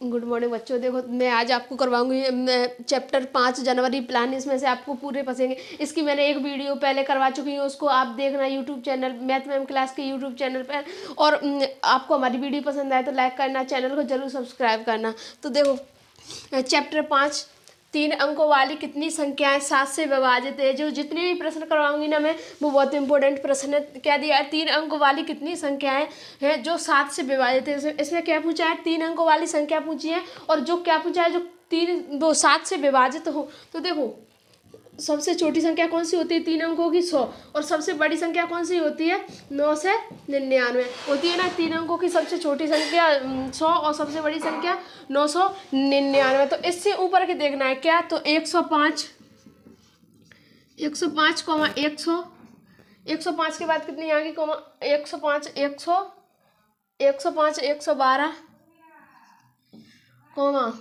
Good morning बच्चों। देखो मैं आज आपको करवाऊंगी चैप्टर 5 जनवरी प्लान। इसमें से आपको पूरे पसेंगे। इसकी मैंने एक वीडियो पहले करवा चुकी हूँ, उसको आप देखना YouTube channel math ma'am class के यूट्यूब चैनल पर। और आपको हमारी वीडियो पसंद आए तो लाइक करना, चैनल को जरूर सब्सक्राइब करना। तो देखो चैप्टर 5 3 अंकों वाली कितनी संख्याएं 7 से विभाजित है। जो जितने भी प्रश्न करवाऊंगी ना मैं, वो बहुत इंपॉर्टेंट प्रश्न है। क्या दिया है? 3 अंकों वाली कितनी संख्याएं हैं जो 7 से विभाजित है। इसमें क्या पूछा है? 3 अंकों वाली संख्या पूछी है। और जो क्या पूछा है? जो 7 से विभाजित हो। तो देखो सबसे छोटी संख्या कौन सी होती है 3 अंकों की? 100। और सबसे बड़ी संख्या कौन सी होती है? 9 से 99 होती है ना। 3 अंकों की सबसे छोटी संख्या 100 और सबसे बड़ी संख्या 999। तो इससे ऊपर के देखना है क्या? तो 105 कॉमा 100। 105 के बाद कितनी आएगी? कॉमा 105 105 112 कॉमा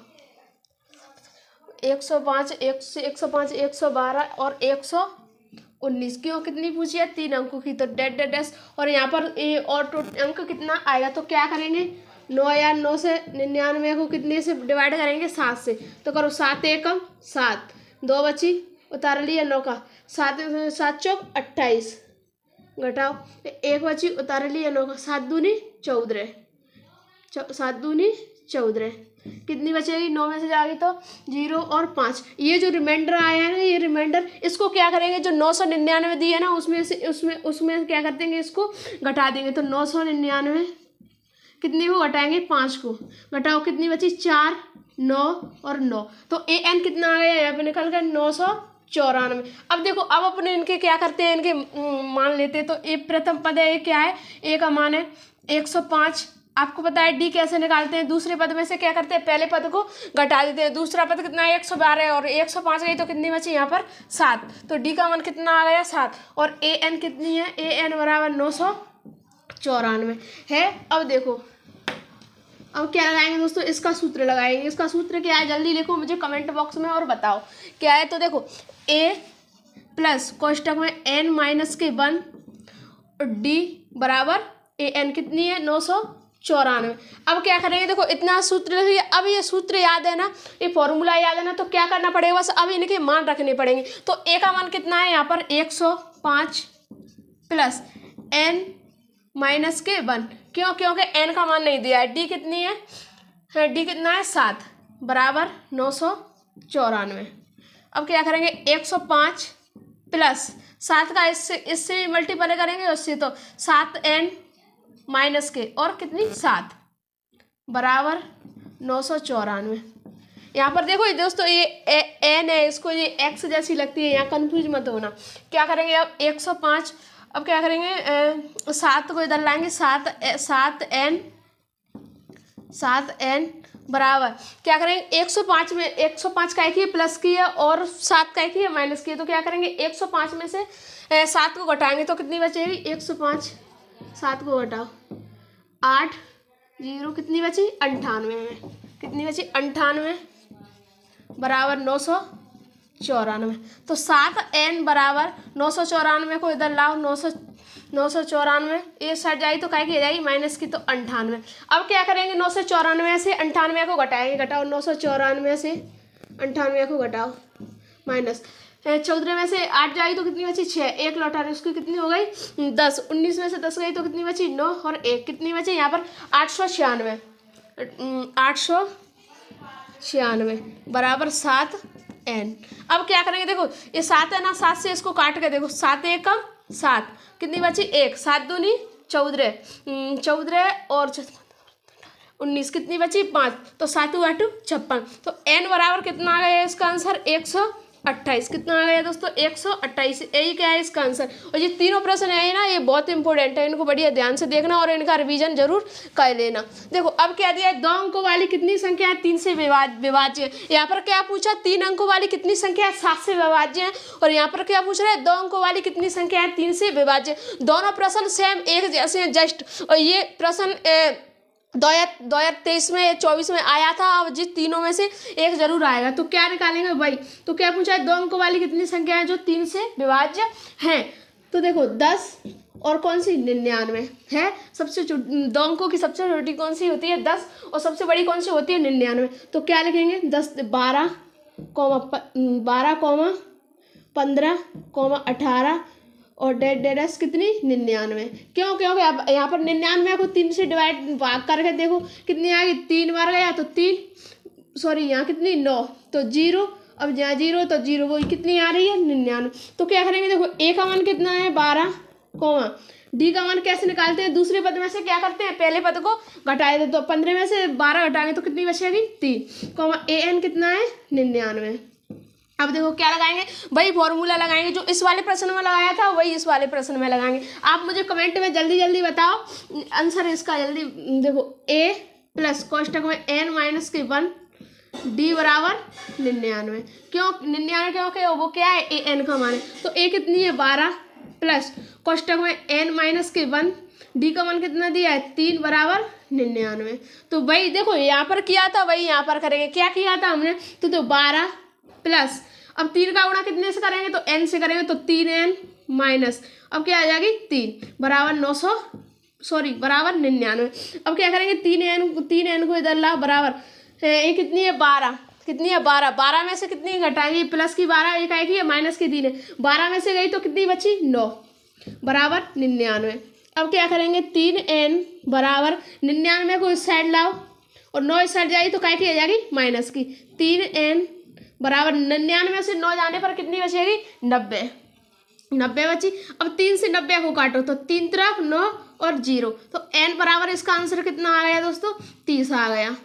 105 112 और 119। क्यों? कितनी पूछी है? 3 अंकों की। तो डेड डैश। और यहाँ पर और अंक कितना आएगा? तो क्या करेंगे? 9 या 9 से 99 को कितने से डिवाइड करेंगे? 7 से। तो करो 7 एकम 7, 2 बची, उतार लिया 9 का। 7 7 चौक 28, घटाओ 1 बची, उतार लिया 9 का। 7 दूनी 14, 7 दूनी 14। कितनी बचेगी? 9 में से जाएगी तो 0 और 5। ये जो रिमाइंडर आया है ना, ये रिमाइंडर, इसको क्या करेंगे? जो 999 दी है ना, उसमें से उसमें क्या कर देंगे? इसको घटा देंगे। तो 999 कितनी को घटाएंगे? 5 को। घटाओ कितनी बची? 4, 9 और 9। तो an कितना आ गया? यहाँ पे निकल गया 994। अब देखो, अब अपने इनके क्या करते हैं? इनके मान लेते हैं। तो ये प्रथम पद है, ये क्या है? ए का मान है 105। आपको पता है डी कैसे निकालते हैं? दूसरे पद में से क्या करते हैं? पहले पद को घटा देते हैं। दूसरा पद कितना है? 112 और 105 गई तो कितनी बची यहाँ पर? 7। तो डी का मान कितना आ गया? 7। और ए एन कितनी है? ए एन बराबर 994 है। अब देखो, अब क्या लगाएंगे दोस्तों? इसका सूत्र लगाएंगे। इसका सूत्र क्या है? जल्दी लिखो मुझे कमेंट बॉक्स में और बताओ क्या है। तो देखो ए प्लस कोष्टक में n माइनस के 1 और डी बराबर ए एन कितनी है? 994। अब क्या करेंगे? देखो इतना सूत्र लिखिए। अब ये सूत्र याद है ना, ये फॉर्मूला याद है ना, तो क्या करना पड़ेगा? बस अब इनके मान रखने पड़ेंगे। तो ए का मान कितना है? यहाँ पर 105 प्लस n माइनस के 1। क्यों? क्योंकि n का मान नहीं दिया है। डी कितनी है? डी कितना है? 7 बराबर 994। अब क्या करेंगे? 105 प्लस 7 का इससे मल्टीप्लाई करेंगे उससे। तो 7n माइनस के और कितनी? 7 बराबर 994। यहाँ पर देखो दोस्तों, ये n है, इसको ये x जैसी लगती है, यहाँ कंफ्यूज मत होना। क्या करेंगे? अब 105, अब क्या करेंगे? 7 को इधर लाएंगे। 7n बराबर क्या करेंगे? 105 में 105 का एक ही प्लस की है और 7 का एक ही माइनस की है। तो क्या करेंगे? 105 में से 7 को घटाएंगे तो कितनी बचेगी? 105 7 को घटाओ 8 0 कितनी बची? 98 में। कितनी बची? 98 बराबर 994। तो 7n बराबर 994 को इधर लाओ। 994 ये सट जाएगी तो काय की हो जाएगी? माइनस की। तो 98। अब क्या करेंगे? 994 से 98 को घटाएंगे। घटाओ 994 से 98 को घटाओ, माइनस 14 में से 8 जाएगी तो कितनी बची? 6। 1 लौटा रहे, उसकी कितनी हो गई? 10। 19 में से 10 गई तो कितनी बची? 9 और 1 कितनी बची? यहाँ पर 896 बराबर 7n। अब क्या करेंगे? देखो ये 7 है ना, 7 से इसको काट के देखो। 7 1 7 कितनी बची? 1। 7 दूनी 14, 14 और 19 कितनी बची? 5। तो 7 8 56। तो n बराबर कितना आ गया? इसका आंसर 128। कितना आ गया दोस्तों? 128। यही क्या है इसका आंसर। और ये तीनों प्रश्न है ना, ये बहुत इंपॉर्टेंट है, इनको बढ़िया ध्यान से देखना और इनका रिवीजन जरूर कर लेना। देखो अब क्या दिया है? 2 अंकों वाली कितनी संख्या है 3 से विभाज्य है। यहाँ पर क्या पूछा? 3 अंकों वाली कितनी संख्या है 7 से विभाज्य है। और यहाँ पर क्या पूछ रहा है? 2 अंकों वाली कितनी संख्या है 3 से विभाज्य। दोनों प्रश्न सेम एक जैसे हैं जस्ट। और ये प्रश्न 2023 में 24 में आया था। अब जिस तीनों में से एक जरूर आएगा। तो क्या निकालेंगे भाई? तो क्या पूछा है? 2 अंकों वाली कितनी संख्या है जो 3 से विभाज्य हैं। तो देखो 10 और कौन सी 99 है। सबसे दो अंकों की सबसे छोटी कौन सी होती है 10 और सबसे बड़ी कौन सी होती है 99। तो क्या लिखेंगे 12 15 18 और डेड कितनी 99। क्यों क्योंकि अब यहाँ पर 99 को 3 से भाग करके देखो कितनी आ गई 3 बार गया तो 3 सॉरी यहाँ कितनी 9 तो 0। अब यहाँ 0 तो 0 वो कितनी आ रही है 99। तो क्या करेंगे देखो ए का मान कितना है 12 डी का मान कैसे निकालते हैं दूसरे पद में से क्या करते हैं पहले पद को घटाए थे तो 15 में से 12 घटाएंगे तो कितनी बचेगी 3 ए एन कितना है 99। अब देखो क्या लगाएंगे वही फॉर्मूला लगाएंगे जो इस वाले प्रश्न में लगाया था वही इस वाले प्रश्न में लगाएंगे। आप मुझे कमेंट में जल्दी जल्दी बताओ आंसर इसका जल्दी। देखो ए प्लस कोष्टक में एन माइनस के 1 डी बराबर 99। क्यों 99 क्योंकि वो क्या है ए एन का मान है। तो ए कितनी है 12 प्लस कोष्टक में एन माइनस के 1 डी का मान कितना दिया है 3 बराबर 99। तो वही देखो यहाँ पर किया था वही यहाँ पर करेंगे। क्या किया था हमने तो 12 प्लस अब 3 का गुणा कितने से करेंगे तो n से करेंगे तो 3n माइनस अब क्या आ जाएगी 3 बराबर 900 सॉरी बराबर 99। अब क्या करेंगे 3n को इधर ला बराबर ये कितनी है 12 कितनी है 12 में से कितनी घटाएंगे प्लस की 12 एक आएगी माइनस की 3 है 12 में से गई तो कितनी बची 9 बराबर 99। अब क्या करेंगे 3n बराबर 99 को इस साइड लाओ और 9 इस साइड जाएगी तो काय की आ जाएगी माइनस की 3n बराबर 99 से 9 जाने पर कितनी बचेगी 90 बची। अब 3 से 90 को काटो तो 3 तरफ 9 और 0 तो n बराबर इसका आंसर कितना आ गया दोस्तों 30 आ गया।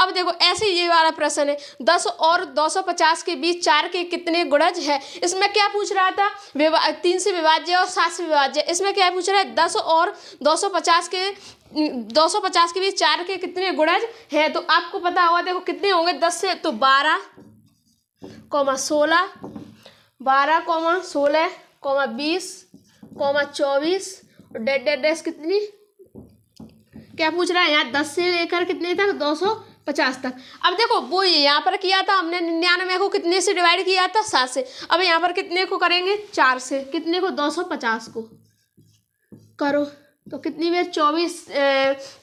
अब देखो ऐसे ये वाला प्रश्न है 10 और 250 के बीच 4 के कितने गुणज है। इसमें क्या पूछ रहा था 3 से विभाज्य और 7 से विभाज्य। इसमें क्या पूछ रहा है 10 और 250 के बीच 4 के कितने गुणज है। तो आपको पता होगा देखो कितने होंगे 10 से तो 12 16 20 24 और डेड कितनी क्या पूछ रहा है यहाँ 10 से लेकर कितने तक 250 तक। अब देखो वो यहाँ पर किया था हमने 99 को कितने से डिवाइड किया था 7 से। अब यहाँ पर कितने को करेंगे 4 से कितने को 250 को करो तो कितनी बार 24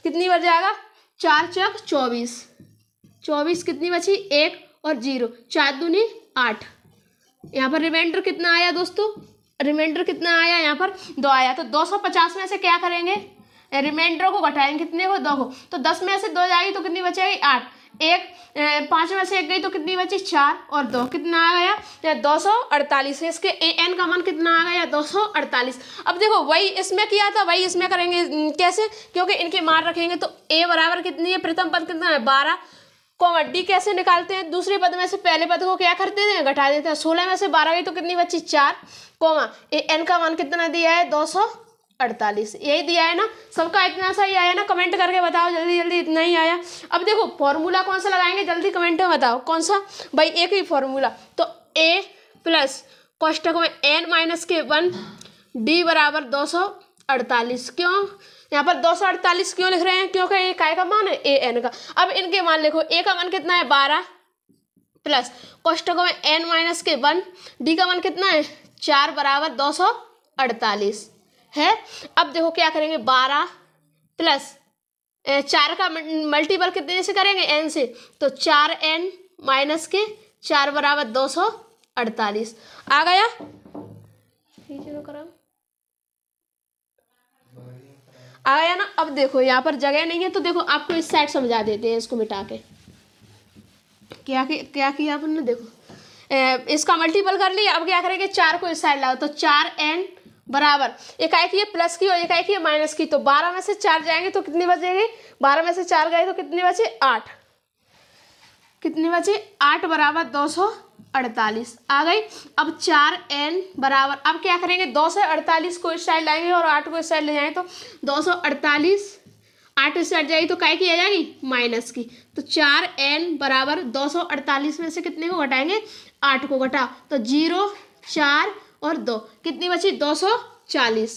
कितनी बार जाएगा 4 चौक 24 कितनी बची 1 और 0 4 दूनी 8। यहाँ पर रिमाइंडर कितना आया दोस्तों रिमाइंडर कितना आया यहाँ पर 2 आया। तो 250 में से क्या करेंगे रिमाइंडर को घटाएंगे कितने को 2 को तो 10 में से 2 जाएगी तो कितनी बचेगी 8 1 5 में से 1 गई तो कितनी बची 4 और 2 कितना आ गया 248। इसके ए एन का मान कितना आ गया 248। अब देखो वही इसमें किया था वही इसमें करेंगे कैसे क्योंकि इनके मान रखेंगे तो ए बराबर कितनी है प्रथम पद कितना है 12 डी कैसे निकालते हैं दूसरे पद में से पहले पद को क्या करते हैं घटा देते हैं 16 में से 12 गई तो कितनी बची 4 ए एन का मान कितना दिया है 248 यही दिया है ना। सबका इतना सा ही आया ना कमेंट करके बताओ जल्दी जल्दी इतना ही आया। अब देखो फॉर्मूला कौन सा लगाएंगे जल्दी कमेंट में बताओ कौन सा भाई एक ही फॉर्मूला तो ए प्लस कोष्टक में एन माइनस के 1 डी बराबर 248। क्यों यहाँ पर 248 क्यों लिख रहे हैं क्योंकि ये काय का मान है ए एन का। अब इनके मान लिखो ए का मान कितना है 12 प्लस कोष्टकों में एन माइनस के 1 डी का मान कितना है 4 बराबर 248 है। अब देखो क्या करेंगे 12 प्लस 4 का मल्टीपल कितने से करेंगे n से तो 4n माइनस के 4 बराबर 248 आ गया। आ गया ना। अब देखो यहाँ पर जगह नहीं है तो देखो आपको इस साइड समझा देते हैं इसको मिटा के क्या किया अपन देखो इसका मल्टीपल कर लिया। अब क्या करेंगे 4 को इस साइड लाओ तो 4n बराबर एक आई की है प्लस की और एक आई की है माइनस की तो 12 में से 4 जाएंगे तो कितनी बचेगी 12 में से 4 गए तो कितनी बचे 8 कितनी बचे 8 बराबर 248 आ गई। अब 4n बराबर अब क्या करेंगे 2 से 48 को इस साइड लाएंगे और 8 को इस साइड ले जाएंगे तो 248 8 इस साइड जाएगी तो काय की आ जाएगी माइनस की तो 4n बराबर 248 में से कितने को घटाएंगे 8 को घटा तो 0 4 और 2 कितनी बची 240।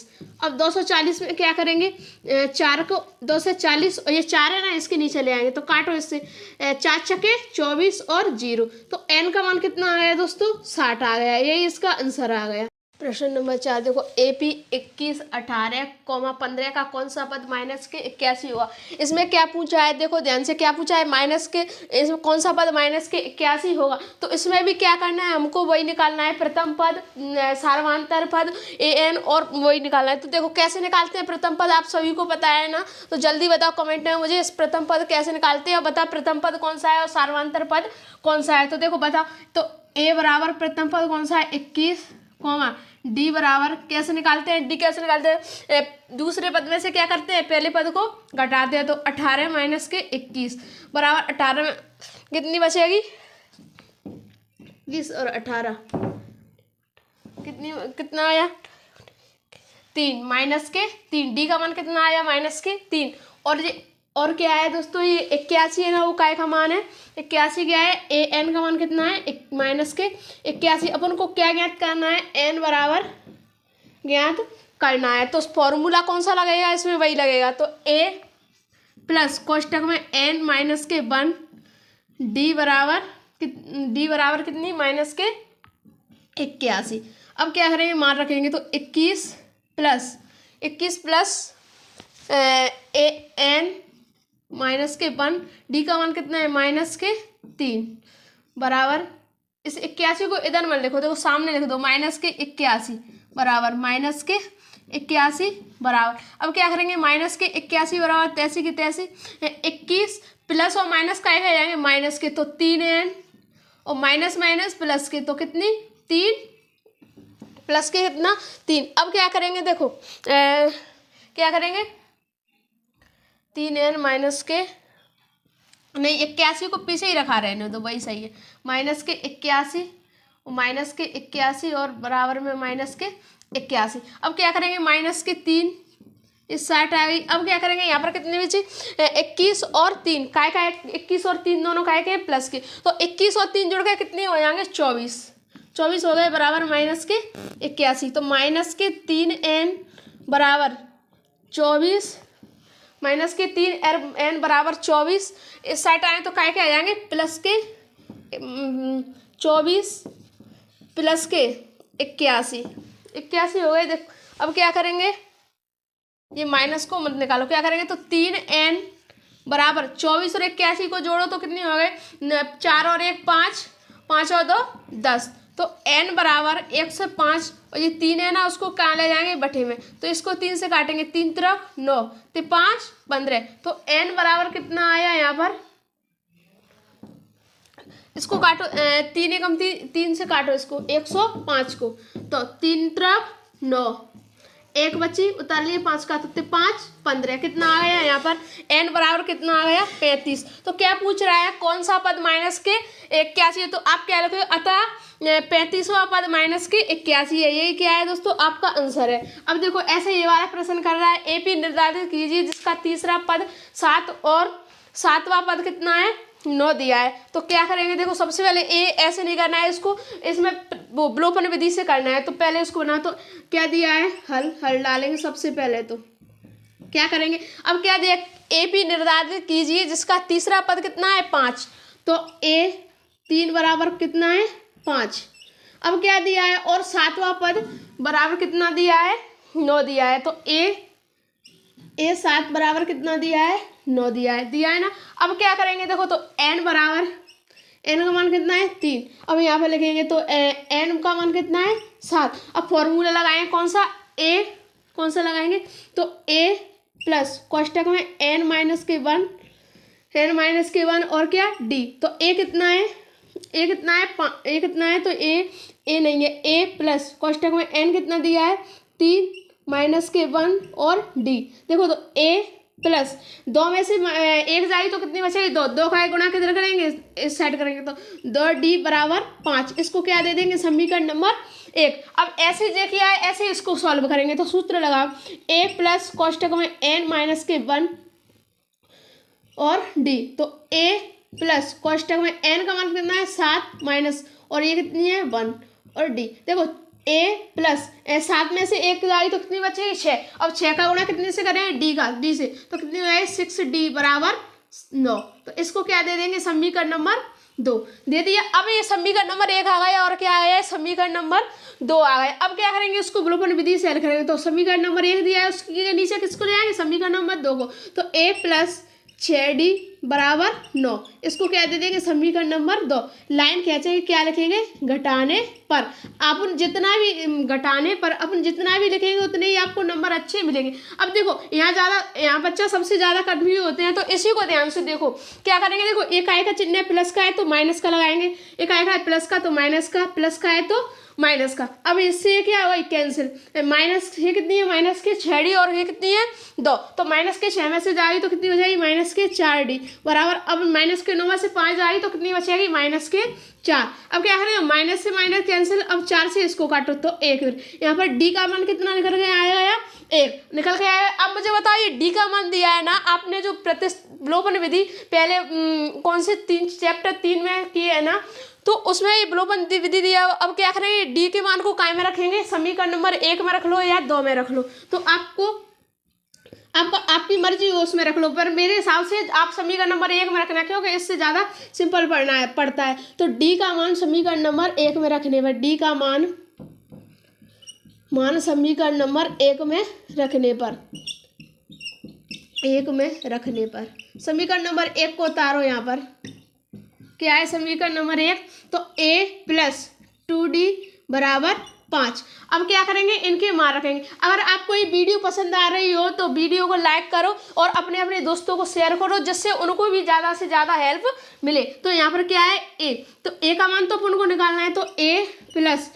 अब 240 में क्या करेंगे 4 को 2 से 40 और ये 4 है ना इसके नीचे ले आएंगे तो काटो इससे 4 छक्के 24 और 0 तो n का मान कितना आ गया दोस्तों 60 आ गया। यही इसका आंसर आ गया। प्रश्न नंबर 4 देखो AP 21, 18, 15 का कौन सा पद माइनस के 81 हुआ। इसमें क्या पूछा है, देखो ध्यान से क्या पूछा है, माइनस के, इसमें कौन सा पद माइनस के 81 होगा। तो इसमें भी क्या करना है, हमको वही निकालना है, प्रथम पद, सार्वधातुक पद AN, और वही निकालना है। तो देखो कैसे निकालते हैं प्रथम पद, आप सभी को पता है ना, तो जल्दी बताओ कमेंट में मुझे, इस प्रथम पद कैसे निकालते हैं और बताओ प्रथम पद कौन सा है और सार्वधातुक पद कौन सा है। तो देखो बताओ, तो A बराबर प्रथम पद कौन सा है 21, डी बराबर कैसे निकालते हैं, डी कैसे निकालते हैं, दूसरे पद में से क्या करते हैं, पहले पद को घटाते हैं। तो 18 माइनस के 21 बराबर 18 में कितनी बचेगी, 20 और 18 कितना आया 3, माइनस के 3, डी का मान कितना आया माइनस के 3। और ये और क्या है दोस्तों, ये 81 है ना, वो काय का मान है 81, क्या है AN का मान कितना है माइनस के 81। अपन को क्या ज्ञात करना है, N बराबर ज्ञात करना है। तो फॉर्मूला कौन सा लगेगा, इसमें वही लगेगा। तो A प्लस कोष्टक में N माइनस के 1, डी बराबर कितनी माइनस के 81। अब क्या करेंगे, मान रखेंगे, तो 21 प्लस AN माइनस के 1, डी का मान कितना है माइनस के 3 बराबर, इस 81 को इधर मत लिखो, देखो सामने लिख दो, माइनस के 81 बराबर माइनस के 81 बराबर। अब क्या करेंगे, माइनस के 81 बराबर 83 की 83, 21 प्लस और माइनस का एक जाएंगे माइनस के, तो 3N और माइनस माइनस प्लस के, तो कितनी 3 प्लस के कितना 3। अब क्या करेंगे, देखो क्या करेंगे, 3N माइनस के नहीं 81 को पीछे ही रखा रहने तो वही सही है, माइनस के 81 और माइनस के 81 और बराबर में माइनस के 81। अब क्या करेंगे, माइनस के 3 इस साइड आ गई। अब क्या करेंगे, यहाँ पर कितने बचे 21 और 3, काय का 21 और 3 दोनों काय के प्लस के, तो 21 और 3 जुड़ के कितने हो जाएंगे 24 हो गए बराबर माइनस के 81। तो माइनस के 3N बराबर 24 माइनस के 3N बराबर 24, इस साइड आए तो काय के आ जाएंगे प्लस के 24 प्लस के 81 हो गए। देख अब क्या करेंगे, ये माइनस को मत निकालो, क्या करेंगे, तो 3N बराबर 24 और 81 को जोड़ो तो कितनी हो गए 4 और 1 5, 5 और 2 10, तो N बराबर 1 से 5, और ये 3 है ना उसको कहाँ ले जाएंगे बटे में, तो इसको 3 से काटेंगे, 3 तरफ 9 तो 5 15, तो N बराबर कितना आया यहाँ पर, इसको काटो 3 एकम 3 से काटो इसको 105 को, तो 3 तरफ 9 एक बची उतार लिए 5 का, तो 5 15 कितना आ गया यहाँ पर N बराबर कितना आ गया 35। तो क्या पूछ रहा है, कौन सा पद माइनस के 81, तो आप क्या लिखोगे, अतः 35वां पद माइनस के 81 है, यही क्या है दोस्तों आपका आंसर है। अब देखो ऐसे ये वाला प्रश्न कर रहा है, AP निर्धारित कीजिए जिसका तीसरा पद 7 और 7वां पद कितना है 9 दिया है। तो क्या करेंगे, देखो सबसे पहले ऐसे नहीं करना है, इसको इसमें वो विलोपन विधि से करना है। तो पहले इसको बना, तो क्या दिया है, हल डालेंगे सबसे पहले, तो क्या करेंगे, अब क्या दिया, AP निर्धारित कीजिए जिसका तीसरा पद कितना है 5, तो A 3 बराबर कितना है 5। अब क्या दिया है, और 7वां पद बराबर कितना दिया है 9 दिया है, तो A 7 बराबर कितना दिया है 9 दिया है ना। अब क्या करेंगे, देखो तो N बराबर, N का मान कितना है 3, अब यहाँ पे लिखेंगे तो N का मान कितना है 7। अब फॉर्मूला लगाएंगे कौन सा लगाएंगे, तो A प्लस कोष्टक में N माइनस के 1 और क्या D, तो A कितना है तो A नहीं है, A प्लस कोष्टक में N कितना दिया है 3 माइनस के 1 और D, देखो तो A प्लस 2 में से 1 जाएगी तो कितनी बचेगी 2 का गुणा किधर करेंगे इस साइड करेंगे, तो 2D बराबर 5, इसको क्या दे देंगे समीकरण नंबर 1। अब ऐसे देखिए ऐसे इसको सॉल्व करेंगे, तो सूत्र लगाओ A प्लस कोष्टक में N माइनस के 1 और D, तो A प्लस कोष्टक में N का मान कितना है 7 माइनस, और ये कितनी है 1 और D, देखो A प्लस 7 में से 1 जाएगी तो कितनी बचेगी 6, अब 6 का गुणा कितने से करें D से, तो कितनी हो जाएगी 6D बराबर 9, तो इसको क्या दे देंगे समीकरण नंबर 2 दे दिया। अब ये समीकरण नंबर 1 आ गया और क्या आ गया, समीकरण नंबर 2 आ गया। अब क्या करेंगे, उसको विलोपन विधि से हल करेंगे। तो समीकरण नंबर 1 दिया है, उसके नीचे किसको ले आएंगे, समीकरण नंबर 2 को। तो a + 6d बराबर 9, इसको क्या दे देंगे, समीकरण नंबर 2। लाइन क्या चाहिए, क्या लिखेंगे, घटाने पर। अपन जितना भी घटाने पर अपन जितना भी लिखेंगे उतने ही आपको नंबर अच्छे मिलेंगे। अब देखो यहाँ बच्चा सबसे ज़्यादा कंफ्यूज होते हैं, तो इसी को ध्यान से देखो। क्या करेंगे, देखो एक आय का चिन्ह है, प्लस का है तो माइनस का लगाएंगे, एक आय का है प्लस का तो माइनस का, प्लस का है तो माइनस का। अब इससे क्या होगा, कैंसिल। माइनस ये कितनी है, माइनस के 6d और ये कितनी है 2, तो माइनस के 6 में से जाएगी तो कितनी हो जाएगी, माइनस के 4d बराबर। अब माइनस के 9 में से 5 जाएगी तो कितनी बचेगी, माइनस के 4। अब क्या करेंगे, माइनस से माइनस कैंसिल, अब 4 से इसको काटो तो 1। यहाँ पर d का मान कितना निकल के आएगा, 1 निकल के आएगा। अब मुझे बताइए d का मान दिया है ना आपने, जो विलोपन विधि पहले कौन से चैप्टर 3 में की है ना, तो उसमें ये विलोपन विधि दिया। अब क्या करेंगे, डी के मान को काय में रखेंगे, समीकरण नंबर 1 में रख लो या 2 में रख लो, तो आपकी मर्जी हो उसमें रख लो, पर मेरे हिसाब से आप समीकरण नंबर 1 में रखना, क्योंकि इससे ज़्यादा सिंपल पड़ता है। तो डी का मान समीकरण नंबर 1 में रखने पर, डी का मान समीकरण नंबर 1 में रखने पर, 1 में रखने पर समीकरण नंबर 1 को उतारो। यहाँ पर क्या है समीकरण नंबर 1, तो a + 2d बराबर 5। अब क्या करेंगे, इनके मान रखेंगे। अगर आपको ये वीडियो पसंद आ रही हो तो वीडियो को लाइक करो और अपने अपने दोस्तों को शेयर करो, जिससे उनको भी ज़्यादा से ज़्यादा हेल्प मिले। तो यहाँ पर क्या है, a, तो a का मान तो अपन को निकालना है, तो a +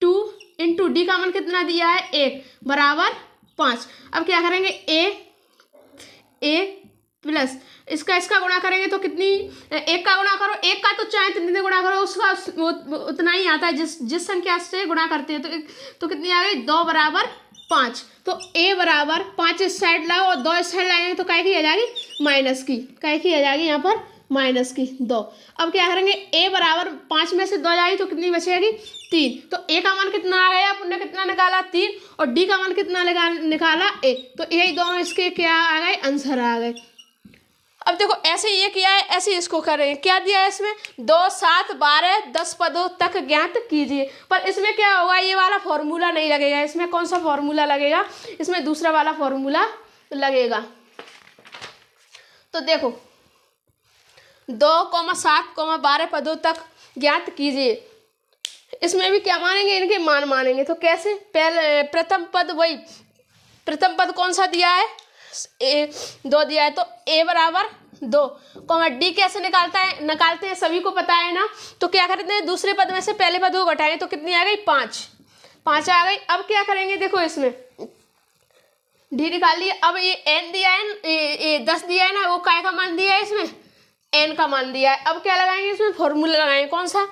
2 × d का मान कितना दिया है, 1 बराबर 5। अब क्या करेंगे, a प्लस इसका गुणा करेंगे तो कितनी, 1 का गुणा करो, 1 का तो चाहे कितने गुणा करो उसका उतना ही आता है जिस संख्या से गुणा करते हैं। तो कितनी आ गई, 2 बराबर 5। तो a बराबर 5 इस साइड लाओ और 2 इस साइड लाएंगे तो काय की आ जाएगी, माइनस की, काय की आ जाएगी यहाँ पर माइनस की 2। अब क्या करेंगे, a बराबर 5 में से 2 जाएगी तो कितनी बचेगी, 3। तो a का मान कितना आ गया, आपने कितना निकाला 3, और d का मान कितना निकाला 1। तो यही दोनों इसके क्या आ गए, आंसर आ गए। अब देखो ऐसे ये किया है, ऐसे इसको करेंगे। क्या दिया है इसमें, 2, 7, 12, 10 पदों तक ज्ञात कीजिए। पर इसमें क्या होगा, ये वाला फॉर्मूला नहीं लगेगा। इसमें कौन सा फॉर्मूला लगेगा, इसमें दूसरा वाला फॉर्मूला लगेगा। तो देखो 2, 7, 12 पदों तक ज्ञात कीजिए। इसमें भी क्या मानेंगे, इनके मान मानेंगे। तो कैसे, पहले प्रथम पद कौन सा दिया है, 2 दिया है, तो a बराबर 2, d कैसे निकालते हैं सभी को पता है ना। तो क्या करते हैं, दूसरे पद में से पहले पद को घटाएंगे तो कितनी आ गई, 5 आ गई। अब क्या करेंगे, देखो इसमें d निकाल लिया। अब ये n दिया है, ये 10 दिया है ना, वो काय का मान दिया है, इसमें n का मान दिया है। अब क्या लगाएंगे, इसमें फॉर्मूला लगाएंगे, कौन सा,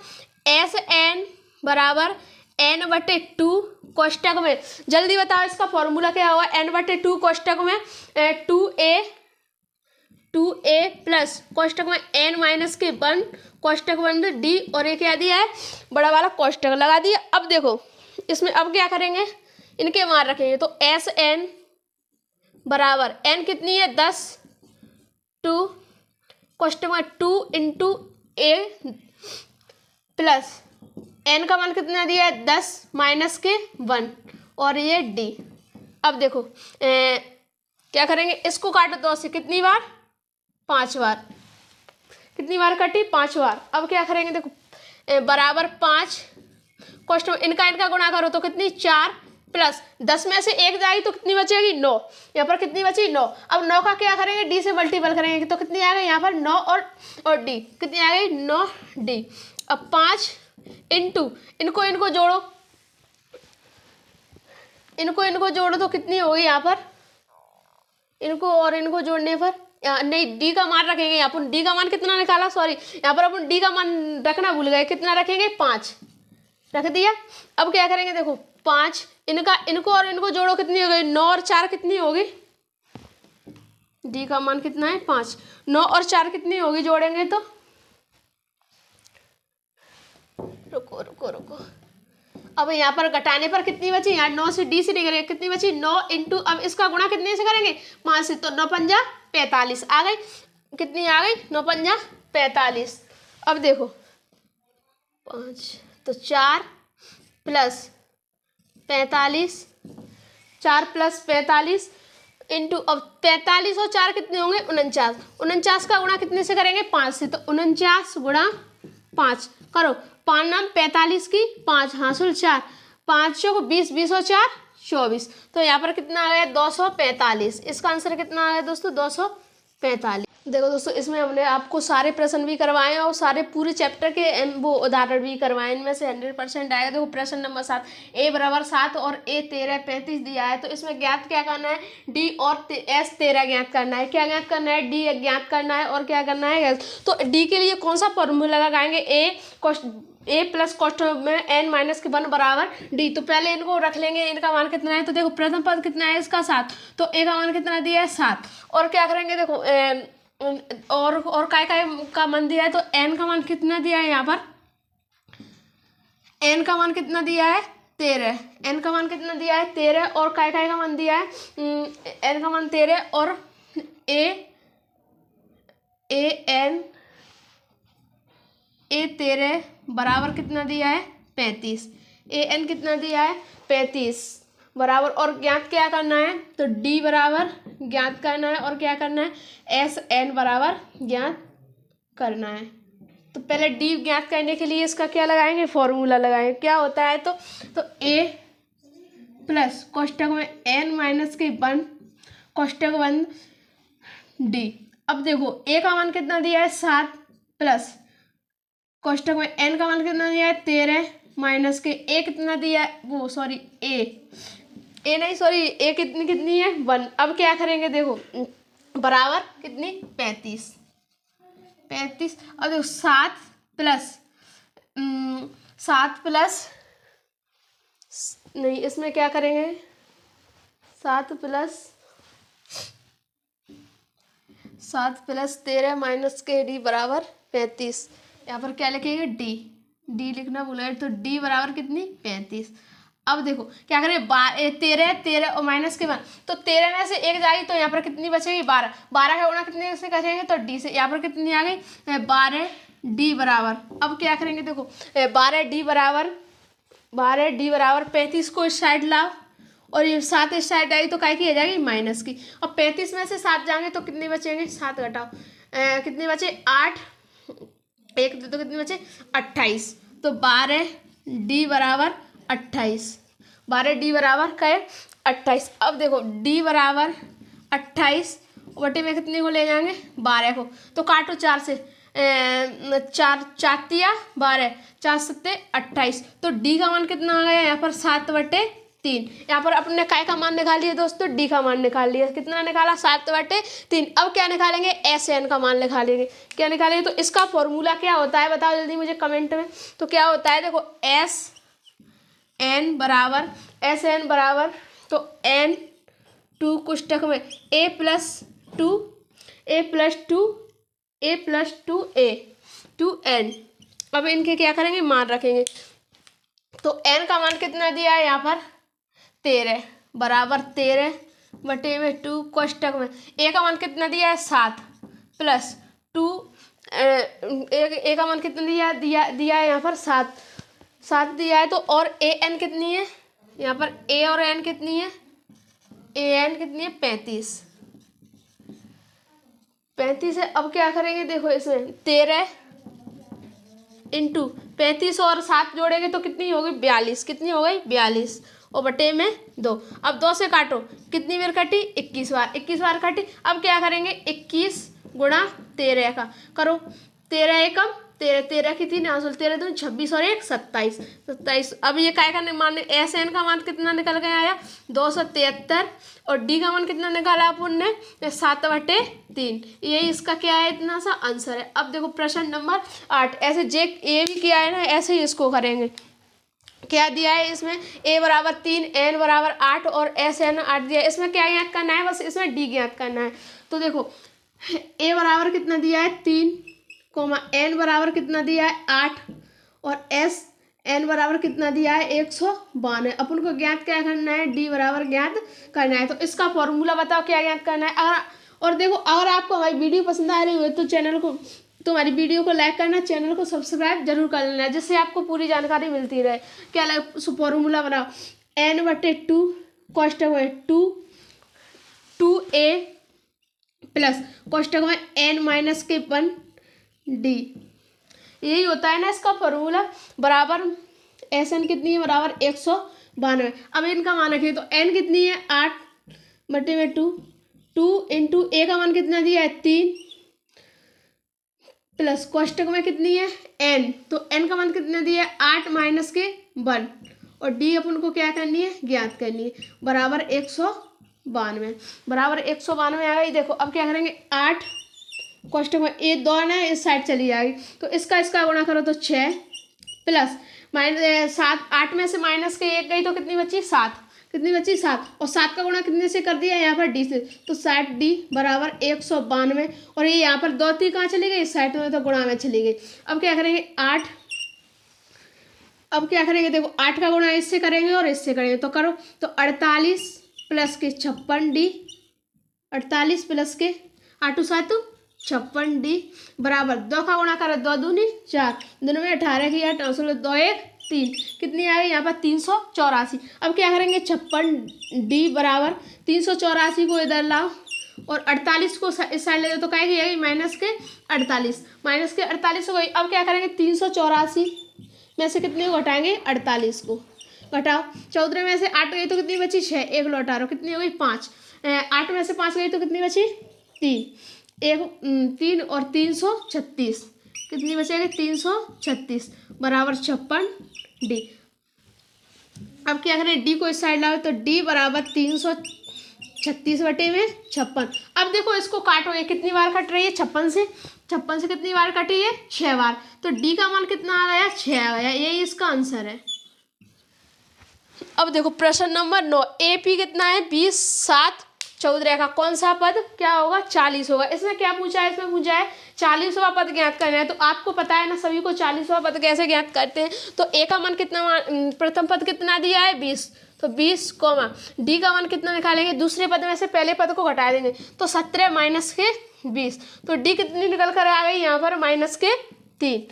Sn बराबर n/2 कोष्टक में, जल्दी बताओ इसका फॉर्मूला क्या होगा, n/2 कोष्टक में 2a प्लस कोष्टक में n-1 कोष्टक बंद d, और ये क्या दिया है, बड़ा वाला कोष्टक लगा दिया। अब देखो इसमें अब क्या करेंगे, इनके मान रखेंगे। तो Sn बराबर n कितनी है, 10, 2 कोष्टक में 2 × a प्लस n का मान कितना दिया है, 10 -1 और ये d। अब देखो क्या करेंगे, इसको काटो 2 से, कितनी बार, 5 बार, कितनी बार कटी, 5 बार। अब क्या करेंगे, देखो बराबर 5 कोष्टक इनका गुणा करो तो कितनी, 4 प्लस 10 में से 1 जाएगी तो कितनी बचेगी, 9। यहाँ पर कितनी बची, 9। अब 9 का क्या करेंगे, d से मल्टीपल करेंगे तो कितनी आ गई, यहाँ पर 9 और d कितनी आ गई, 9d। अब 5 × इनको जोड़ो, इनको जोड़ो तो कितनी होगी, यहाँ पर इनको और इनको जोड़ने पर नहीं, d का मान रखेंगे। यहाँ पर d का मान कितना निकाला, सॉरी यहाँ पर अपन d का मान रखना भूल गए, कितना रखेंगे, 5 रख दिया। अब क्या करेंगे, देखो 5 इनको और इनको जोड़ो, कितनी हो गई, 9 और 4 कितनी होगी, d का मान कितना है, 5, 9 और 4 कितनी होगी, जोड़ेंगे तो, रुको अब यहाँ पर घटाने पर कितनी बची, यहाँ 9 से d से नहीं करेंगे, कितनी बची, 9 × अब इसका गुणा कितने से करेंगे, 5 से, तो 9 × 5 = 45 आ गई, कितनी आ गई, 9 × 5 = 45। अब देखो 5 तो 4 प्लस 45, 4 प्लस 45 इंटू, अब 45 और 4 कितने होंगे 49, 49 का गुणा कितने से करेंगे 5 से, तो 49 गुणा 5 करो, 5 नाम 45 की 5 हासिल 4, 5 को 20, 20 और 4 24, तो यहाँ पर कितना आ गया 245। इसका आंसर कितना आ गया दोस्तों 245। देखो दोस्तों इसमें हमने आपको सारे प्रश्न भी करवाए हैं और सारे पूरे चैप्टर के वो उदाहरण भी करवाए, इनमें से 100% आएगा। देखो प्रश्न नंबर 7, a बराबर 7 और a 13 35 दिया है, तो इसमें ज्ञात क्या करना है, d और s 13 ज्ञात करना है। क्या ज्ञात करना है, d ज्ञात करना है और क्या करना है, तो d के लिए कौन सा फॉर्मूला लगाएंगे, a प्लस कॉस्ट में n माइनस के 1 बराबर d, तो पहले इनको रख लेंगे, इनका मान कितना है, तो देखो प्रथम पद कितना है इसका 7, तो a का मान कितना दिया है 7, और क्या करेंगे देखो और काय काय का मान दिया है, तो n का मान कितना दिया है, यहाँ पर n का मान कितना दिया है 13, n का मान कितना दिया है 13, और काय काय का मान दिया है n का मान 13, और a 13 बराबर कितना दिया है 35, an कितना दिया है 35 बराबर, और ज्ञात क्या करना है, तो d बराबर ज्ञात करना है, और क्या करना है sn बराबर ज्ञात करना है। तो पहले d ज्ञात करने के लिए इसका क्या लगाएंगे, फॉर्मूला लगाएंगे। क्या होता है, तो a प्लस कोष्टक में n माइनस के 1 कोष्टक 1 d। अब देखो a का मान कितना दिया है 7 प्लस कोष्टक में n का मान कितना दिया है 13 माइनस के a कितना दिया है, वो सॉरी a कितनी है 1। अब क्या करेंगे देखो बराबर कितनी 35, अब देखो 7 प्लस नहीं, इसमें क्या करेंगे 7 प्लस 13 माइनस के d बराबर 35, यहाँ पर क्या लिखेंगे d लिखना भूल तो d बराबर कितनी 35। अब देखो क्या करें 13 और माइनस के 1, तो 13 में से 1 जाएगी, तो यहाँ पर कितनी बचेगी 12, 12 का गुणा कितने से करेंगे, तो d से, यहाँ पर कितनी आ गई 12d बराबर। अब क्या करेंगे देखो 12d बराबर 35 को इस साइड लाओ, और ये 7 इस साइड आई तो काय की आ जाएगी माइनस की। अब 35 में से 7 जाएंगे तो कितनी बचेंगे, 7 घटाओ कितनी बचे 8, 1 तो कितनी बचे 28, तो 12d बराबर 28, 12d बराबर क्या है 28। अब देखो d बराबर 28 बटे में कितने को ले जाएंगे 12 को, तो काटो 4 से 4 4 12 4 7 28, तो d का मान कितना आ गया यहाँ पर 7/3। यहाँ पर अपने काय का मान निकाल लिया दोस्तों, d का मान निकाल लिया, कितना निकाला 7/3। अब क्या निकालेंगे sn का मान निकालेंगे। क्या निकालेंगे, तो इसका फॉर्मूला क्या होता है बताओ जल्दी मुझे कमेंट में। तो क्या होता है देखो sn बराबर तो n 2 कोष्टक में a प्लस 2n। अब इनके क्या करेंगे मान रखेंगे, तो n का मान कितना दिया है यहाँ पर 13 बराबर 13 बटे में 2 कोष्टक में a का मान कितना दिया है 7 प्लस 2 a का मान कितना दिया है यहाँ पर 7 दिया है, तो और an कितनी है यहाँ पर a और n कितनी है, an कितनी है 35 है। अब क्या करेंगे देखो इसमें 13 इंटू 35 और 7 जोड़ेंगे तो कितनी होगी 42, कितनी हो गई 42 और बटे में 2। अब 2 से काटो कितनी बार कटी 21 बार कटी। अब क्या करेंगे 21 गुणा 13 का करो, 13 एकम 13 की 3 आंसर 13 दूनी 26 और 1 27। अब ये काय का मान sn का मान कितना निकल गया आया 273, और d का मान कितना निकाला अपन ने 7/3। यही इसका क्या है इतना सा आंसर है। अब देखो प्रश्न नंबर 8, ऐसे ये भी किया है ना, ऐसे ही इसको करेंगे। क्या दिया है इसमें a बराबर 3 n बराबर 8 और sn 8 दिया है। इसमें क्या ज्ञात करना है, बस इसमें d ज्ञात करना है। तो देखो a बराबर कितना दिया है 3, n बराबर कितना दिया है 8 और n बराबर कितना दिया है 152। अपन को ज्ञात क्या करना है, d बराबर ज्ञात करना है। तो इसका फॉर्मूला बताओ क्या ज्ञात करना है। अगर और देखो अगर आपको हमारी वीडियो पसंद आ रही हो तो चैनल को तो हमारी वीडियो को लाइक करना, चैनल को सब्सक्राइब जरूर कर लेना, जिससे आपको पूरी जानकारी मिलती रहे। क्या फॉर्मूला बनाओ, n/2 कोष्टक में 2a प्लस कोष्टक में n-1 d, यही होता है ना इसका फॉर्मूला। बराबर SN कितनी है, बराबर 192। अब इनका मान रखिए तो n कितनी है 8/2, 2 इंटू a का मान कितना दिया है 3 प्लस कोष्टक में कितनी है n, तो n का मान कितना दिया है 8-1 और d अपन को क्या करनी है, ज्ञात करनी है। बराबर 192, बराबर 192 आ गई। देखो अब क्या करेंगे, 8 कोष्टक में ये 2 ना इस साइड चली जाएगी, तो इसका गुणा करो तो 6 प्लस -7, 8 में से माइनस के 1 गई तो कितनी बची 7, कितनी बची 7, और 7 का गुणा कितने से कर दिया यहाँ पर d से, तो 60d बराबर 192। और ये यहाँ पर 2 3 कहाँ चली गई, इस साइड में तो गुणा में चली गई। अब क्या करेंगे 8, अब क्या करेंगे देखो 8 का गुणा इससे करेंगे और इससे करेंगे, तो करो तो 48 प्लस के 56d, 48 प्लस के 8 7 56d बराबर 2 का गुणा करो 2 दूनी 4, दोनों में 18 की 8 2 1 3, कितनी आ गई यहाँ पर 384। अब क्या करेंगे 56d बराबर 384 को इधर लाओ और 48 को इस साइड ले दो, तो क्या आएगी माइनस के 48 हो गई। अब क्या करेंगे 384 में से कितने को घटाएंगे 48 को, घटाओ 14 में से 8 गई तो कितनी बची 6, एक लौटा रहो कितनी हो गई 5, 8 में से 5 गई तो कितनी बची 3 और 336, कितनी बचेगी 336 बराबर 56d। अब क्या करें d को इस साइड लाओ, तो d बराबर 336/56। अब देखो इसको काटो, ये कितनी बार कट रही है 56 से कितनी बार कटी है 6 बार, तो d का मान कितना आ गया 6 आ गया, यही इसका आंसर है। अब देखो प्रश्न नंबर 9, AP कितना है 20 7 14 का कौन सा पद क्या होगा 40 होगा। इसमें क्या पूछा है, इसमें पूछा है 40वां पद ज्ञात करना है। तो आपको पता है ना सभी को 40वां पद कैसे ज्ञात करते हैं। तो a का मान कितना, प्रथम पद कितना दिया है 20, तो 20 कोमा d का मान कितना निकालेंगे, दूसरे पद में से पहले पद को घटा देंगे, तो 17 माइनस के 20, तो d कितनी निकल कर आ गई यहाँ पर -3,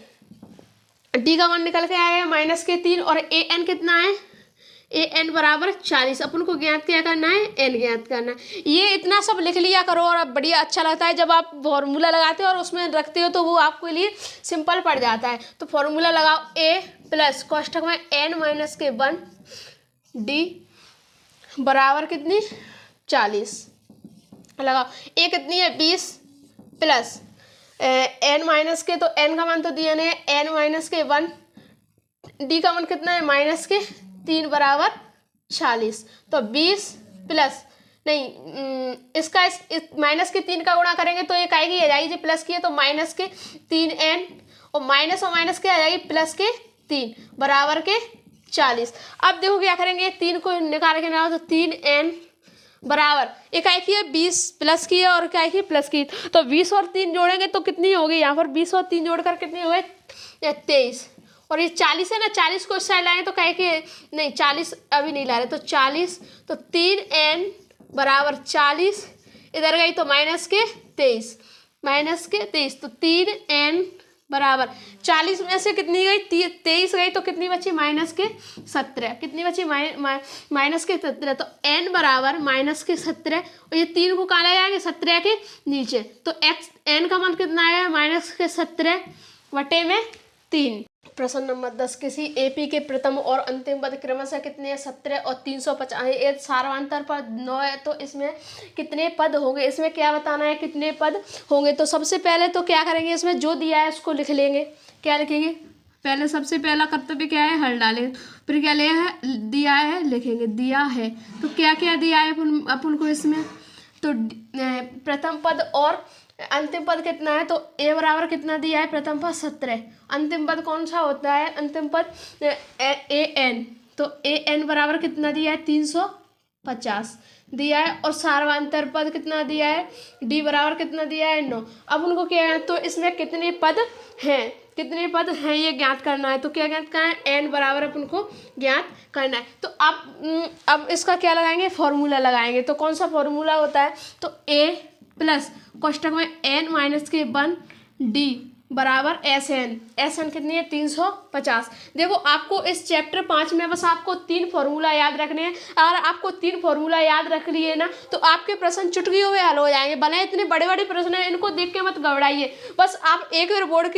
d का मान निकल के आया -3 और an कितना है, an बराबर 40। अपन को ज्ञात क्या करना है, n ज्ञात करना है। ये इतना सब लिख लिया करो और अब बढ़िया अच्छा लगता है जब आप फॉर्मूला लगाते हो और उसमें रखते हो, तो वो आपके लिए सिंपल पड़ जाता है। तो फॉर्मूला लगाओ a प्लस कोष्टक में n-1 d बराबर कितनी 40 लगाओ, a कितनी है 20 प्लस n माइनस के, तो n का मान तो दिया नहीं है n-1, d का मान कितना है -3 बराबर 40, तो 20 प्लस नहीं इसका इस माइनस के 3 का गुणा करेंगे तो ये काएगी आ जाएगी, प्लस की है तो -3n और माइनस के आ जाएगी +3 बराबर के 40। अब देखो क्या करेंगे 3 को निकाल के ना, तो 3n बराबर एक आई की है 20 प्लस की है और क्या की प्लस की, तो 20 और 3 जोड़ेंगे तो कितनी होगी यहाँ पर 20 और 3 जोड़कर कितनी हो गए 23, और ये 40 है ना, 40 को इस साइड लाएंगे तो कहे कि नहीं 40 अभी नहीं ला रहे, तो 40, तो 3n बराबर 40 इधर गई तो -23 तो 3n बराबर 40 में से कितनी गई 23 गई, तो कितनी बची -17, कितनी बची -17, तो n बराबर -17 और ये 3 को कहाँ ले जाएंगे 17 के नीचे, तो n का मान कितना आएगा -17/3। प्रश्न नंबर 10, किसी AP के प्रथम और अंतिम पद क्रमशः कितने हैं 17 और 350, एक सारवांतर पद 9 है, तो इसमें कितने पद होंगे, इसमें क्या बताना है कितने पद होंगे। तो सबसे पहले तो क्या करेंगे, इसमें जो दिया है उसको लिख लेंगे। क्या लिखेंगे, पहले सबसे पहला कर्तव्य क्या है हल डालेंगे, फिर क्या ले है दिया है लिखेंगे, दिया है तो क्या क्या दिया है अपन को इसमें, तो प्रथम पद और अंतिम पद कितना है, तो a बराबर कितना दिया है प्रथम पद 17, अंतिम पद कौन सा होता है अंतिम पद an, तो an बराबर कितना दिया है 350 दिया है, और सार्वंतर पद कितना दिया है d बराबर कितना दिया है 9। अब उनको क्या है, तो इसमें कितने पद हैं ये ज्ञात करना है, तो क्या ज्ञात करना है n बराबर अपन को ज्ञात करना है। तो अब इसका क्या लगाएंगे फॉर्मूला लगाएंगे, तो कौन सा फॉर्मूला होता है, तो a प्लस कोष्टक में n-1 d बराबर एस एन कितनी है 350। देखो आपको इस चैप्टर 5 में बस आपको 3 फॉर्मूला याद रखने हैं। अगर आपको 3 फॉर्मूला याद रख लिए ना तो आपके प्रश्न चुटकियों में हल हो जाएंगे। भले इतने बड़े बड़े प्रश्न हैं, इनको देख के मत घबराइए। बस आप एक बार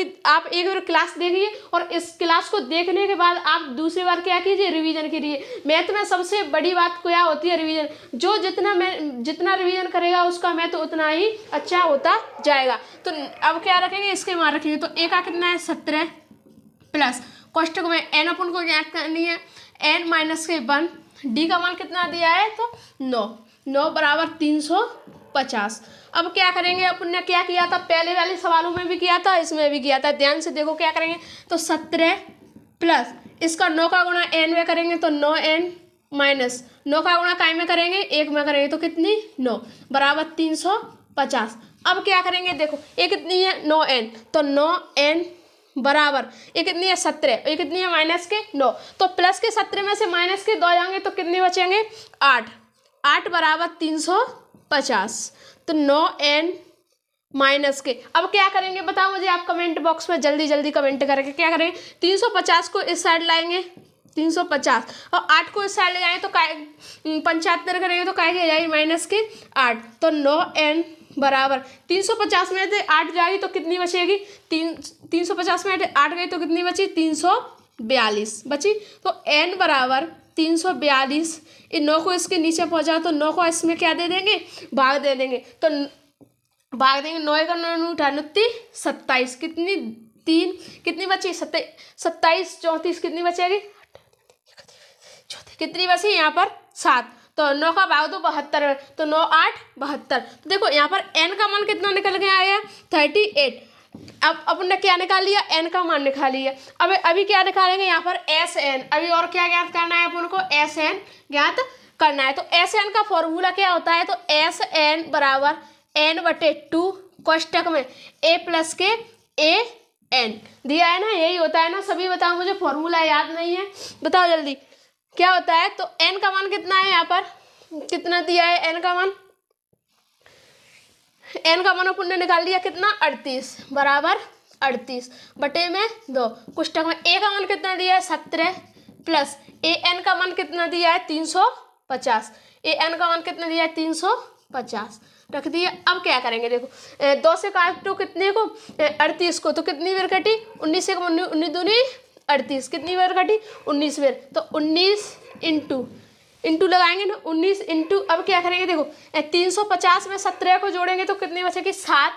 क्लास देखिए और इस क्लास को देखने के बाद आप दूसरी बार क्या कीजिए, रिवीजन कीजिए। मैथ में सबसे बड़ी बात क्या होती है, रिवीजन। जो जितना रिवीजन करेगा उसका मैथ उतना ही अच्छा होता जाएगा। तो अब क्या रखेंगे, इसके मान रखेंगे। तो ए का कितना है 17 प्लस कोष्टक में एन अपन को ज्ञात करनी है n माइनस के 1। डी का मान कितना दिया है तो 9 बराबर 350। अब क्या करेंगे, अपन ने क्या किया था, पहले वाले सवालों में भी किया था, इसमें भी किया था। ध्यान से देखो क्या करेंगे। तो 17 प्लस इसका 9 का गुणा n में करेंगे तो 9n माइनस 9 का गुणा काय में करेंगे 1 में करेंगे तो कितनी 9 बराबर 350। अब क्या करेंगे, देखो ये कितनी है 9n, तो 9n बराबर ये कितनी है 17, ये कितनी है माइनस के 9। तो प्लस के 17 में से माइनस के 2 जाएंगे तो कितने बचेंगे 8 बराबर 350। तो 9n माइनस के, अब क्या करेंगे बताओ मुझे आप कमेंट बॉक्स में जल्दी जल्दी कमेंट करके। क्या करेंगे, 350 को इस साइड लाएंगे 350 और 8 को इस साइड ले जाएंगे तो 75 करेंगे तो क्या हो जाएगी माइनस के 8। तो 9n बराबर 350 में से 8 जाएगी तो कितनी बचेगी 350 में 8 गई तो कितनी बची 342 बची। तो n बराबर 342। इन 9 को इसके नीचे पहुंचाओ तो 9 को इसमें क्या दे देंगे, भाग दे देंगे। तो भाग देंगे 9 का 9 27 कितनी 3 कितनी बची 27 34 कितनी बचेगी कितनी बची यहाँ पर 7। तो 9 का भाग दो 72 में, तो 9 8 72। तो देखो यहाँ पर n का मान कितना निकल के आया 38। अब अपन ने क्या निकाल लिया, n का मान निकाल लिया। अब अभी क्या निकालेंगे यहाँ पर एस एन। अभी और क्या ज्ञात करना है अपन को, एस एन ज्ञात करना है। तो एस एन का फॉर्मूला क्या होता है, तो एस एन बराबर n/2 कोष्टक में a प्लस के a n दिया है ना, यही होता है ना। सभी बताओ मुझे, फॉर्मूला याद नहीं है बताओ जल्दी क्या होता है। तो n का मान कितना है, यहाँ पर कितना दिया है n का मान, n का मान अपन ने निकाल लिया कितना 38 बराबर 38 बटे में 2 कोष्टक में a का मान कितना दिया है 17 प्लस a n का मान कितना दिया है 350। a n का मान कितना दिया है 350 रख दिया। अब क्या करेंगे, देखो 2 से काटो कितने को 38 को, तो कितनी बार कटी 19 से 19 दूनी 38 कितनी बार कटी 19 बार। तो 19 इंटू लगाएंगे ना 19 इंटू। अब क्या करेंगे, देखो 350 में 17 को जोड़ेंगे तो कितनी बचेगी 7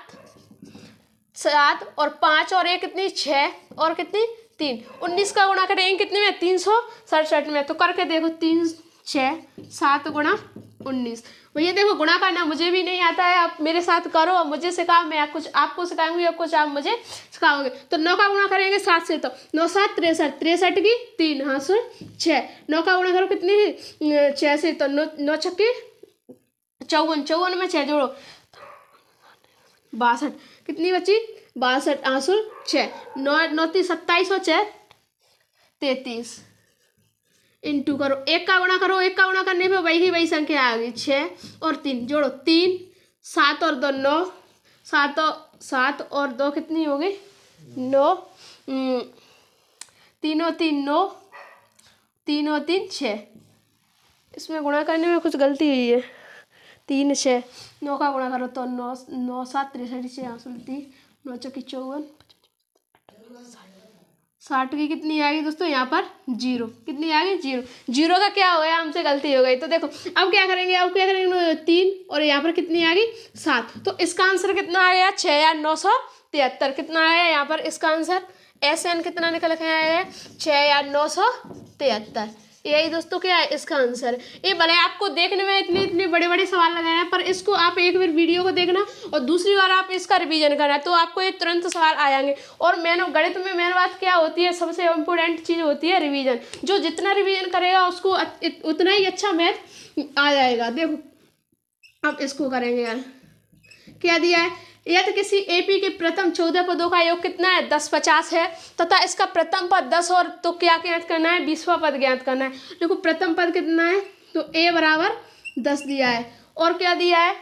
और 5 और 1 कितनी 6 और कितनी 3। 19 का गुणा करेंगे कितने में 367 में। तो करके देखो 3 6 7 गुणा 19। भैया देखो गुणा करना मुझे भी नहीं आता है, आप मेरे साथ करो और मुझे सिखाओ, मैं कुछ आपको सिखाऊंगी और कुछ आप मुझे सिखाओगे। तो 9 का गुणा करेंगे 7 से, तो 9 7 63 63 की 3 हाँ सर 6। 9 का गुणा करो कितनी 6 से, तो 9 छक्के 54 54 में 6 जोड़ो 62 कितनी बची 62 आंसर 6 9 9 27 और 6 33 इंटू करो 1 का गुणा करो, 1 का गुणा करने पे वही संख्या आ गई 6 और 3 जोड़ो 3 7 और 2 9 7 और 2 कितनी हो गई 9 3 और 3 9 3 और 3 6। इसमें गुणा करने में कुछ गलती हुई है 3 6 9 का गुणा करो तो 9 9 7 63 6 आंसर 3 9 चौकी 54 60 की कितनी आ गई दोस्तों यहाँ पर 0 कितनी आ गई 0 का क्या हो गया हमसे गलती हो गई। तो देखो अब क्या करेंगे 3 और यहाँ पर कितनी आ गई 7। तो इसका आंसर कितना आ गया 6,973 कितना आया यहाँ पर इसका आंसर एस एन कितना निकल के आया है 6,973। यही दोस्तों क्या है इसका आंसर। ये भले आपको देखने में इतने बड़े बड़े सवाल लगाए हैं, पर इसको आप एक बार वीडियो को देखना और दूसरी बार आप इसका रिवीजन करना तो आपको ये तुरंत सवाल आ जाएंगे। और गणित में मेन बात क्या होती है, सबसे इम्पोर्टेंट चीज़ होती है रिवीजन। जो जितना रिवीजन करेगा उसको उतना ही अच्छा मैथ आ जाएगा। देखो अब इसको करेंगे यार, क्या दिया है, यदि किसी एपी के प्रथम 14 पदों का योग कितना है 10 50 है तथा इसका प्रथम पद 10 और तो क्या ज्ञात करना है 20वां पद ज्ञात करना है। देखो प्रथम पद कितना है तो a बराबर 10 दिया है और क्या दिया है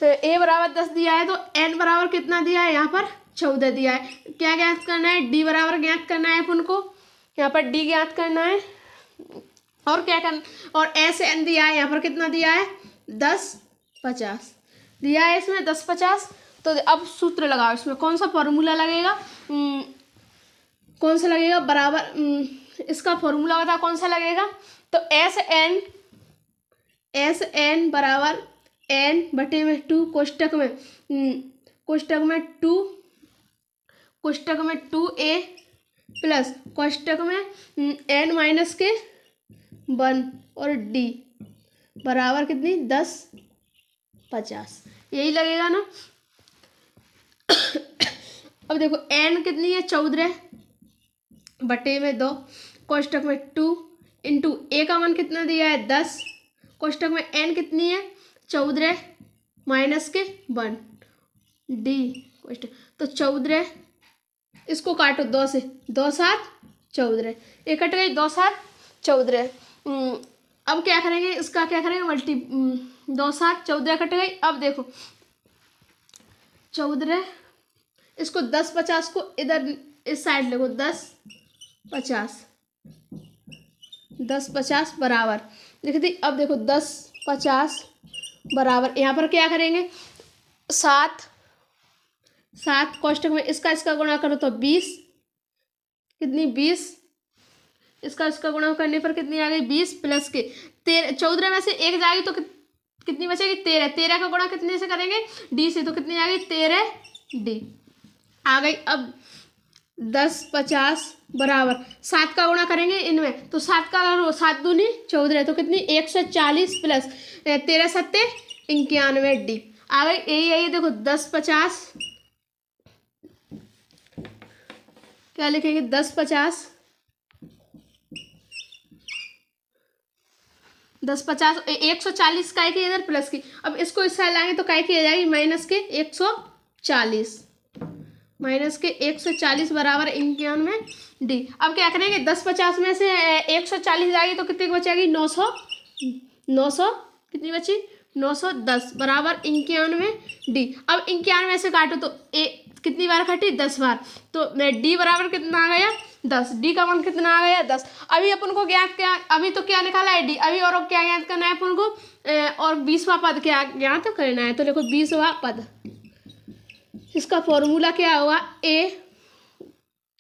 a बराबर 10 दिया है, तो n बराबर कितना दिया है यहाँ पर 14 दिया है। क्या ज्ञात करना है? डी बराबर ज्ञात करना है अपन को, यहाँ पर डी ज्ञात करना है। और क्या करना, और एस एन दिया है, यहाँ पर कितना दिया है? 10 50 दिया है इसमें, 10 50। तो अब सूत्र लगाओ, इसमें कौन सा फॉर्मूला लगेगा? कौन सा लगेगा? बराबर इसका फॉर्मूला बता कौन सा लगेगा। तो एस एन बराबर एन बटे में 2 कोष्टक में 2a प्लस कोष्टक में n माइनस के 1 और d बराबर कितनी? 10 50। यही लगेगा ना। अब देखो n कितनी है? 14 बटे में 2 कोष्टक में 2 इंटू a का मान कितना दिया है? 10 कोष्टक में n कितनी है? 14 माइनस के 1 d कोष्टक। तो 14, इसको काटो 2 से, 2 7 14, ये कट गई, 2 7 14। अब क्या करेंगे? इसका क्या करेंगे? 2 7 14 कट गई। अब देखो 14, इसको 10 50 को इधर इस साइड लिखो, 10 50 बराबर लिख दी। अब देखो 10 50 बराबर, यहाँ पर क्या करेंगे? 7 कोष्टक में इसका गुणा करो तो 20, कितनी? 20। इसका गुणा करने पर कितनी आ गई? 20 प्लस के 13। 14 में से एक जाएगी तो कितनी बचेगी? 13। 13 का गुणा कितने से करेंगे? डी से, तो कितनी आ गई? 13 डी आ गई। अब 10 50 बराबर 7 का गुणा करेंगे इनमें, तो 7 का 7 दूनी 14, तो कितनी? 140 प्लस 13 7 91 डी आ गई। यही देखो 10 50, क्या लिखेंगे? 10 50 140 काय की इधर प्लस की। अब इसको इस साइड लाएंगे तो काय की आ जाएगी? माइनस के 140 बराबर 91 डी। अब क्या करेंगे? 10 50 में से 140 जाएगी तो कितनी बचेगी? 900 कितनी बची? 910 बराबर 91 डी। अब 91 से काटो तो कितनी बार कटी? 10 बार। तो डी बराबर कितना आ गया? 10। डी का मान कितना आ गया? 10। अभी अपन को ज्ञात क्या, अभी तो क्या निकाला है? डी। अभी और क्या ज्ञात करना है अपन को? और 20वां पद क्या ज्ञात करना है? तो देखो 20वां पद, इसका फॉर्मूला क्या होगा?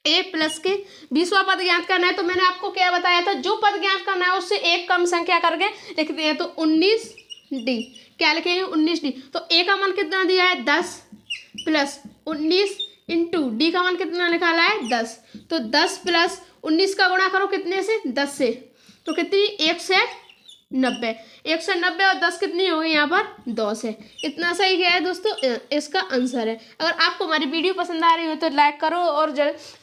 ए प्लस के 20वां पद ज्ञात करना है। तो मैंने आपको क्या बताया था? जो पद ज्ञात करना है उससे एक कम संख्या करके लिखते हैं। तो 19 डी, क्या लिखेंगे? 19 डी। तो ए का मान कितना दिया है? 10 प्लस 19 इंटू डी का मान कितना निकाला है? 10। तो 10 प्लस 19 का गुणा करो कितने से? 10 से, तो कितनी? 190। 190 और 10 कितनी हो गई? यहाँ पर 2 से। इतना सही क्या है दोस्तों? इसका आंसर है। अगर आपको हमारी वीडियो पसंद आ रही हो तो लाइक करो और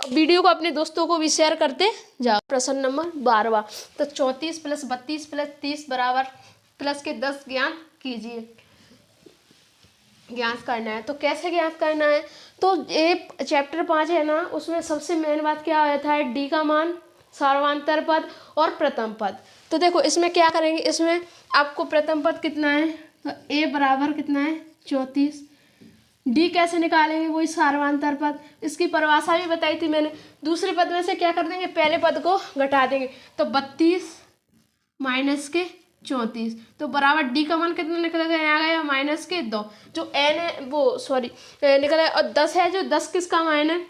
वीडियो को अपने दोस्तों को भी शेयर करते जाओ। प्रश्न नंबर 12वां। तो 34 प्लस 32 प्लस 30 बराबर प्लस के 10 ज्ञात कीजिए। ज्ञात करना है, तो कैसे ज्ञात करना है? तो ये चैप्टर 5 है ना, उसमें सबसे मेन बात क्या होता है? डी का मान, सर्वांतर पद और प्रथम पद। तो देखो इसमें क्या करेंगे? इसमें आपको प्रथम पद कितना है? तो ए बराबर कितना है? 34। डी कैसे निकालेंगे? वही सर्वांतर पद, इसकी परिभाषा भी बताई थी मैंने। दूसरे पद में से क्या कर देंगे? पहले पद को घटा देंगे, तो 32 माइनस के 34, तो बराबर डी का मान कितना निकल गया? आ गया माइनस के 2। जो एन है वो सॉरी निकल गया, और 10 है, जो 10 किसका मान है?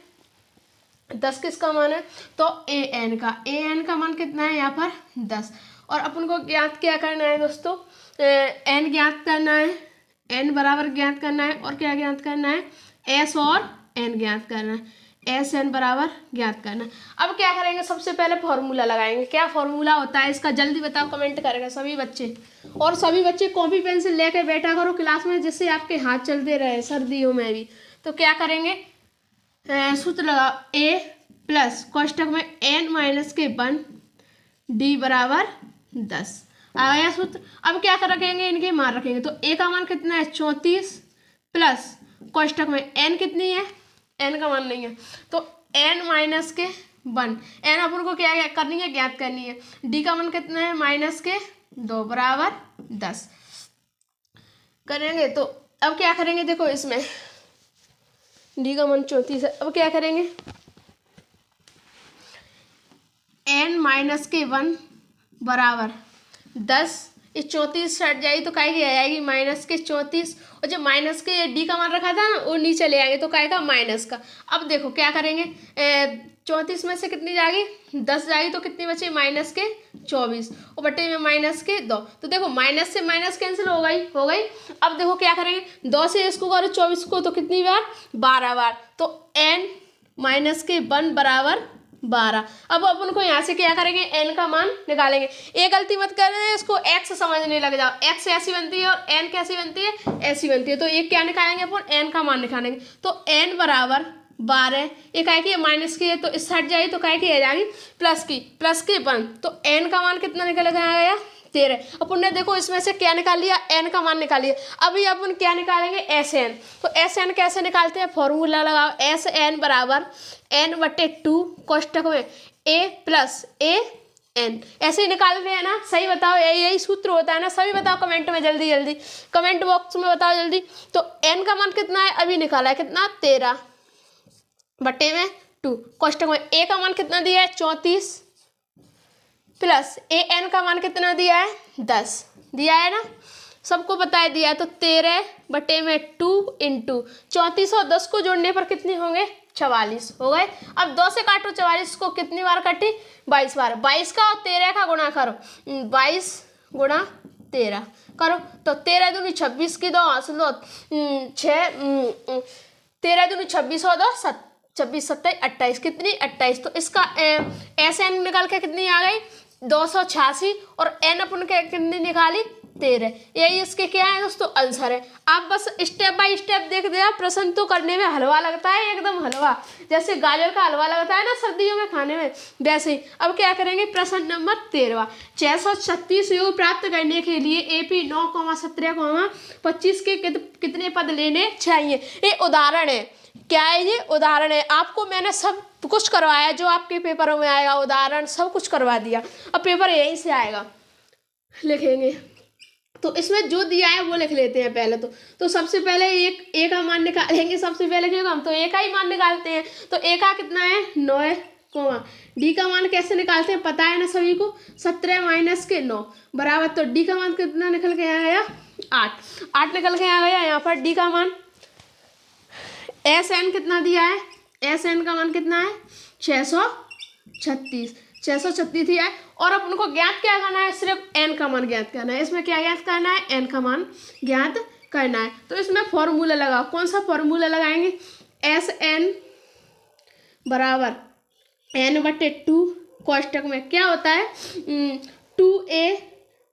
10 किसका मान है? तो ए एन का मान कितना है यहाँ पर? 10। और अपन को ज्ञात क्या करना है दोस्तों? एन ज्ञात करना है, एन बराबर ज्ञात करना है, और क्या ज्ञात करना है? एस और एन ज्ञात करना है, एस एन बराबर ज्ञात करना है। अब क्या करेंगे? सबसे पहले फॉर्मूला लगाएंगे। क्या फॉर्मूला होता है इसका? जल्दी बताओ, कमेंट करेगा सभी बच्चे। और सभी बच्चे कॉपी पेंसिल लेके बैठा करो क्लास में, जिससे आपके हाथ चलते रहे सर्दियों में भी। तो क्या करेंगे? सूत्र लगाओ, ए प्लस कोष्टक में एन माइनस के 1 डी बराबर 10 आ गया सूत्र। अब क्या कर रखेंगे? इनके मान रखेंगे। तो ए का मान कितना है? 34 प्लस कोष्टक में एन कितनी है? एन का मान नहीं है, तो एन माइनस के 1। एन अपन को क्या करनी है? ज्ञात करनी है। डी का मान कितना है? माइनस के 2 बराबर 10 करेंगे। तो अब क्या करेंगे? देखो इसमें डी का मान 34 है। अब क्या करेंगे, n माइनस के 1 बराबर 10, इस 34 हट जाएगी तो काय की आ जाएगी माइनस के 34, और जो माइनस के डी का मान रखा था ना वो नीचे ले आएंगे तो काय का माइनस का। अब देखो क्या करेंगे, 34 में से कितनी जाएगी 10 जाएगी तो कितनी बची माइनस के 24 और बटे में माइनस के 2, तो देखो माइनस से माइनस कैंसिल हो गई। अब देखो क्या करेंगे, 2 से इसको करो 24 को तो कितनी बार 12 बार, तो n माइनस के 1 बराबर 12। अब अपन को यहाँ से क्या करेंगे, n का मान निकालेंगे। एक गलती मत करना, इसको x समझने लग जाओ, x ऐसी बनती है और n कैसी बनती है, ऐसी बनती है। तो ये क्या निकालेंगे अपन, n का मान निकालेंगे। तो n बराबर 12, ये काय की माइनस की है तो इस हट जाएगी तो काय की आ जाएगी प्लस की 1, तो n का मान कितना निकल गया 13। अपन ने देखो इसमें से क्या निकाल लिया, n का मान निकाल लिया। अभी अपन क्या निकालेंगे, एस एन। तो एस एन कैसे निकालते हैं, फॉर्मूला लगाओ, एस एन बराबर n बटे 2 कोष्टक में a प्लस a n, ऐसे ही निकालते हैं ना, सही बताओ, यही सूत्र होता है ना, सभी बताओ कमेंट में, जल्दी कमेंट बॉक्स में बताओ जल्दी। तो n का मान कितना है, अभी निकाला है कितना 13 बटे में 2 कोष्टक में a का मान कितना दिया है 34 प्लस ए एन का मान कितना दिया है 10 दिया है ना, सबको बताया दिया है। तो 13 बटे में 2 इंटू 34 और 10 को जोड़ने पर कितने होंगे 44 हो गए। अब 2 से काटो 44 को, कितनी बार काटी 22 बार, 22 का और 13 का गुणा करो, 22 गुणा 13 करो तो 13 दूनी 26 की 2 हासिल 2 6 13 दूनी 26 और 2 26 27 28, कितनी 28। तो इसका एस एन निकल के कितनी आ गई 286 और एन अपन के कितनी निकाली 13। यही इसके क्या है दोस्तों आंसर है। आप बस स्टेप बाय स्टेप देख दिया, प्रश्न तो करने में हलवा लगता है, एकदम हलवा, जैसे गाजर का हलवा लगता है ना सर्दियों में खाने में, वैसे ही। अब क्या करेंगे, प्रश्न नंबर 13, 636 योग प्राप्त करने के लिए एपी 9,17,25 के कितने पद लेने चाहिए। ये उदाहरण है, क्या है ये उदाहरण है, आपको मैंने सब कुछ करवाया जो आपके पेपरों में आएगा, उदाहरण सब कुछ करवा दिया। अब पेपर यहीं से आएगा, लिखेंगे तो इसमें जो दिया है वो लिख लेते हैं पहले। तो सबसे पहले ए का मान निकालेंगे, सबसे पहले क्यों हम तो ए का ही मान निकालते हैं। तो ए का कितना है 9, डी का मान कैसे निकालते हैं पता है ना सभी को, 17 माइनस के 9 बराबर, तो डी का मान कितना निकल के आ गया 8 निकल के आ गया। यहाँ पर डी का मान, एस एन कितना दिया है, एस एन का मान कितना है 636 दिया है। और अपन को ज्ञात क्या करना है, सिर्फ एन का मान ज्ञात करना है। इसमें क्या ज्ञात करना है, एन का मान ज्ञात करना है। तो इसमें फॉर्मूला लगाओ, कौन सा फॉर्मूला लगाएंगे, एस एन बराबर एन बटे 2 कोष्टक में क्या होता है 2a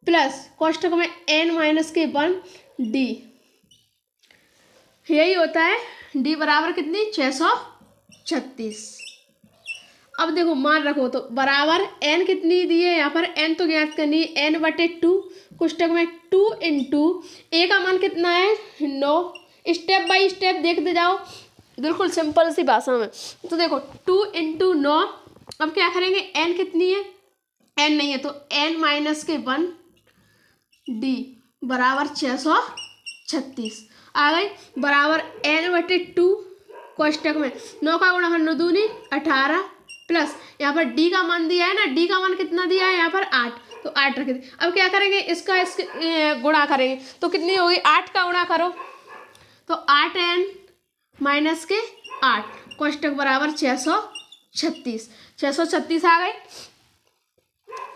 प्लस कोष्टक में n माइनस के 1 डी, यही होता है। डी बराबर कितनी 636। अब देखो मान रखो तो बराबर n कितनी दी है, यहाँ पर n तो ज्ञात करनी है, n बटे 2 कोष्टक में 2 इंटू ए का मान कितना है 9। स्टेप बाय स्टेप देखते जाओ, बिल्कुल सिंपल सी भाषा में। तो देखो 2 इंटू 9, अब क्या करेंगे n कितनी है, n नहीं है तो n माइनस के 1 डी बराबर 636 आ गई, बराबर n बटे 2 कोष्टक में 9 का गुणा 9 दूनी 18 प्लस यहाँ पर डी का मान दिया है ना, डी का मान कितना दिया है यहाँ पर 8, तो 8 रख दी। अब क्या करेंगे इसका गुणा करेंगे तो कितनी होगी 8 का गुणा करो तो 8n माइनस के 8 कोष्टक बराबर 636 आ गए।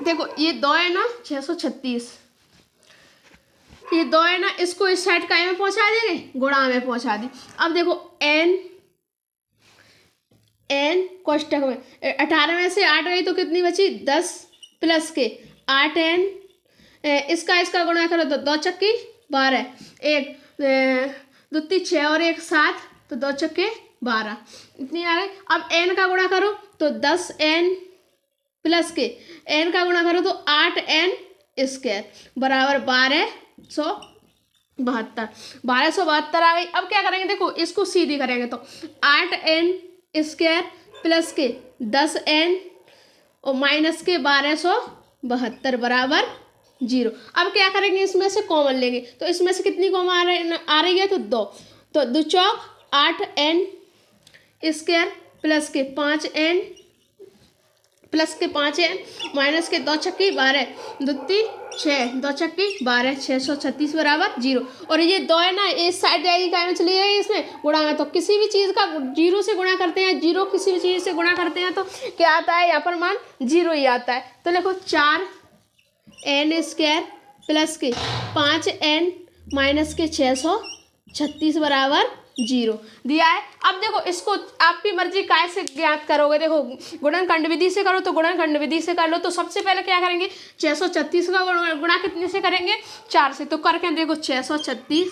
देखो ये 2 है ना 636, ये 2 है ना, इसको इस साइड का में पहुंचा देंगे, गुणा में पहुंचा दी। अब देखो n कोष्टक में 18 में से 8 गई तो कितनी बची 10 प्लस के 8n, इसका गुणा करो तो 2 चक्की 12, 1 2 3 6 और 1 7, तो 2 चक्के 12 इतनी आ गई। अब n का गुणा करो तो 10n प्लस के n का गुणा करो तो 8n स्क्वायर बराबर 1272 आ गई। अब क्या करेंगे देखो इसको सीधी करेंगे तो 8n स्क्वायर प्लस के 10n और माइनस के 1272 बराबर 0। अब क्या करेंगे इसमें से कॉमन लेंगे तो इसमें से कितनी कॉमन आ रही है तो 2, तो 2 चौक 8n स्क्वायर प्लस के 5n प्लस के 5n माइनस के 2 छक्की 12 दुत्ती 6 2 छक्की 12 636 बराबर 0। और ये 2 है ना, इस साइड जाएगी क्या में चली जाएगी, इसमें गुणा में। तो किसी भी चीज़ का 0 से गुणा करते हैं, 0 किसी भी चीज़ से गुणा करते हैं तो क्या आता है, यहाँ पर मान 0 ही आता है। तो देखो 4n स्क्वायर प्लस के 5n माइनस के 636 बराबर 0 दिया है। अब देखो इसको आपकी मर्जी कैसे ज्ञात करोगे, देखो गुणनखंड विधि से करो तो गुणनखंड विधि से कर लो। तो सबसे पहले क्या करेंगे, 636 का गुणा कितने से करेंगे, 4 से। तो करके देखो 636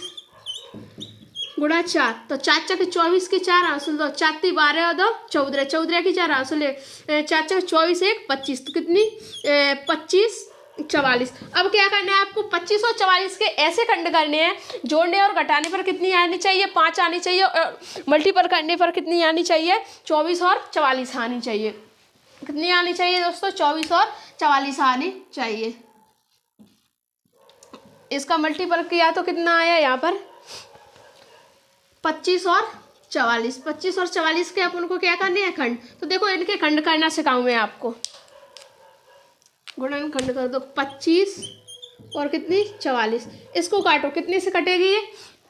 गुणा 4, तो 4 चक 24 के 4 हासिल, दो 4 ती 12 और 2 14 14 की 4 हासिल 4 चक 24 1 25, तो कितनी 25 44। अब क्या करना है आपको, 25 और 44 के ऐसे खंड करने हैं, जोड़ने और घटाने पर कितनी आनी चाहिए, 5 आनी चाहिए, और मल्टीपल करने पर कितनी आनी चाहिए, 24 और 44 आनी चाहिए। कितनी आनी चाहिए दोस्तों, 24 और 44 आनी चाहिए। इसका मल्टीपल किया तो कितना आया यहाँ पर 25 और 44। 25 और 44 के अपन को क्या करने हैं, खंड। तो देखो इनके खंड करना सिखाऊं मैं आपको। गुणनखंड कर दो 25 और कितनी 44, इसको काटो, कितने से कटेगी ये,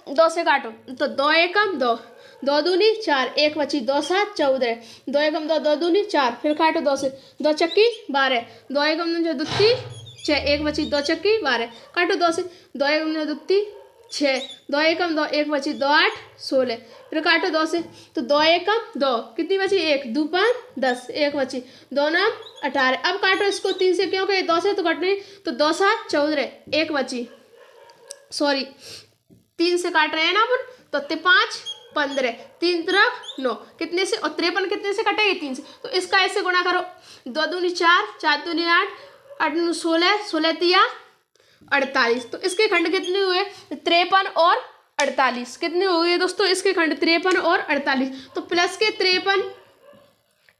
2 से काटो। तो 2 एकम 2, 2 दूनी 4, 1 बची 2 7 14, 2 एकम 2, 2 दूनी 4, फिर काटो 2 से, 2 चक्की 12, 2 एकम जो दुत्ती 6, 1 बची 2 चक्की 12, काटो 2 से, 2 एकम जो दुत्ती 6, 2 एकम 2, 1 बची 2 8 16, फिर काटो 2 से। तो 2 एकम 2, कितनी बची 1 2 5 10, 1 बची 2 9 18। अब काटो इसको 3 से, क्योंकि 2 से तो कटने, तो 2 7 14, 1 बची, सॉरी 3 से काट रहे हैं ना अपन, तो 5 15, 3 तरफ 9, कितने से, और 53 कितने से कटेगी 3 से। तो इसका ऐसे गुणा करो, 2 दूनी 4, 4 दूनी 8, 8 दूनी 16, 16 तिया 48। तो इसके खंड कितने हुए, 53 और 48। कितने हो गए दोस्तों इसके खंड, 53 और 48। तो प्लस के 53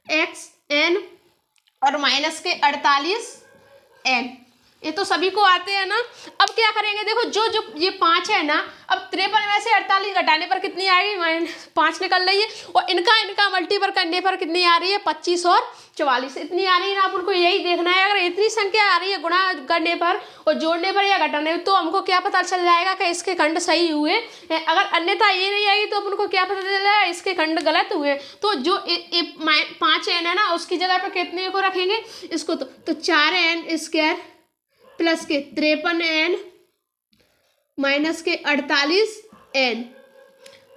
xn और माइनस के 48 n, ये तो सभी को आते हैं ना। अब क्या करेंगे, देखो जो जो ये 5 है ना, अब 53 में से 48 घटाने पर कितनी आएगी, -5 निकल रही है, और इनका मल्टीपल करने पर कितनी आ रही है, 25 और 44 इतनी आ रही है ना। अपन को यही देखना है, अगर इतनी संख्या आ रही है गुणा करने पर और जोड़ने पर या घटाने पर, तो हमको क्या पता चल जाएगा कि इसके खंड सही हुए। अगर अन्यथा ये नहीं आएगी तो अपन को क्या पता चल जाएगा, इसके खंड गलत हुए। तो जो 5n है ना, उसकी जगह पर कितने को रखेंगे, इसको। तो 4n स्क्वायर प्लस के 53n माइनस के 48n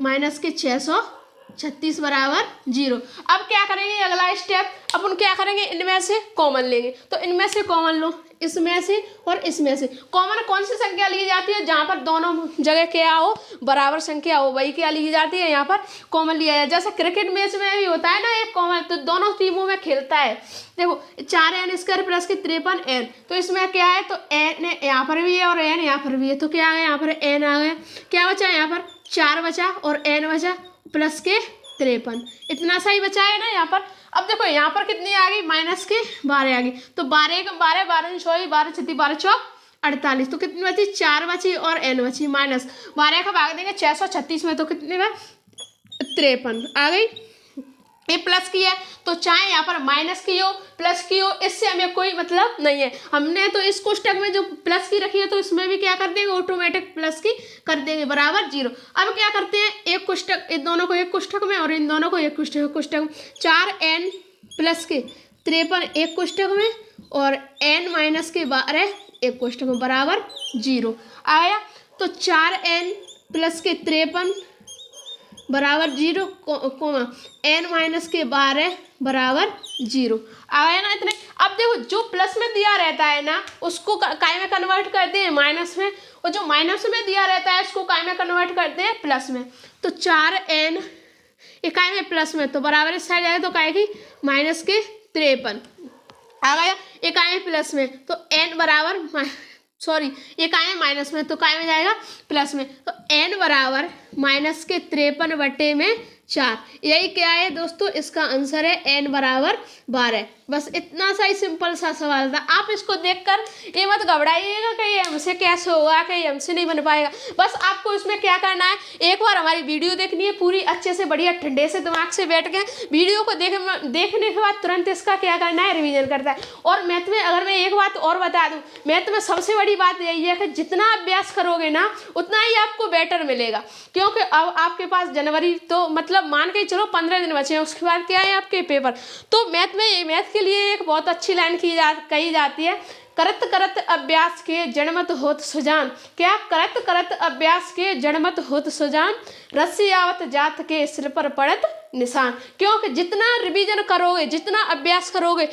माइनस के 636 बराबर 0। अब क्या करेंगे, अगला स्टेप अपन क्या करेंगे, इनमें से कॉमन लेंगे। तो इनमें से कॉमन लो, इसमें से और इसमें से। कॉमन कौन सी संख्या ली जाती है, जहाँ पर दोनों जगह क्या हो, बराबर संख्या हो, वही क्या ली जाती है, यहाँ पर कॉमन लिया जाए। जैसे क्रिकेट मैच में भी होता है ना एक कॉमन, तो दोनों टीमों में खेलता है। देखो 4n स्क्वायर प्लस के 53n, तो इसमें क्या है, तो n यहाँ पर भी है और n यहाँ पर भी है, तो क्या आ गया, यहाँ पर n आ गया, क्या बचा यहाँ पर 4 बचा और n बचा प्लस के 53, इतना सही बचा है ना यहाँ पर। अब देखो यहाँ पर कितनी आ गई, माइनस के 12 आ गई। तो 12 का 12 12 6 12 छत्ती 12 चौक 48, तो कितनी बची 4 बची और n बची, माइनस 12 का भाग देंगे 636 में, तो कितने में 53 आ गई। ये प्लस की है, तो चाहे यहाँ पर माइनस की हो प्लस की हो, इससे हमें कोई मतलब नहीं है। हमने तो इस कोष्टक में जो प्लस की रखी है, तो इसमें भी क्या कर देंगे, ऑटोमेटिक प्लस की कर देंगे बराबर 0। अब क्या करते हैं, एक कोष्टक, इन दोनों को एक कोष्टक में और इन दोनों को एक कोष्टक में। 4n प्लस के 53 एक कोष्टक में और n माइनस के 12 एक कोष्टक में बराबर 0 आया। तो 4n प्लस के 53 बराबर 0 कोमा n माइनस के 12 बराबर 0 आया ना इतने। अब देखो जो प्लस में दिया रहता है ना, उसको काय में कन्वर्ट करते हैं माइनस में, और जो माइनस में दिया रहता है उसको काय में कन्वर्ट करते हैं प्लस में। तो 4n इकाई में प्लस में, तो बराबर इस साइड आए तो काय की माइनस के 53 आ गया, इकाई में प्लस में, तो n बराबर सॉरी ये काय है माइनस में, तो काय में जाएगा प्लस में। तो n बराबर माइनस के 53 बटे में 4। यही क्या है दोस्तों, इसका आंसर है n बराबर 12। बस इतना सा ही सिंपल सा सवाल था। आप इसको देखकर ये मत घबराइएगा कि ये हमसे कैसे होगा, कि ये हमसे नहीं बन पाएगा। बस आपको इसमें क्या करना है, एक बार हमारी वीडियो देखनी है पूरी अच्छे से, बढ़िया ठंडे से दिमाग से बैठ के वीडियो को देखने के बाद तुरंत इसका क्या करना है, रिवीजन करता है। और मैथ में अगर मैं एक बात और बता दूं, मैथ में सबसे बड़ी बात यही है कि जितना अभ्यास करोगे ना उतना ही आपको बेटर मिलेगा। क्योंकि अब आपके पास जनवरी तो मतलब मान के चलो 15 दिन बचे हैं, उसके बाद क्या है आपके पेपर। तो मैथ के लिए एक बहुत अच्छी लाइन कही जाती है, करत करत अभ्यास के जड़मत होत सुजान। क्या, करत करत अभ्यास के जड़मत होत सुजान, रस्सी आवत जात के सिर पर पड़त निशान। क्योंकि जितना रिवीजन करोगे, जितना अभ्यास करोगे,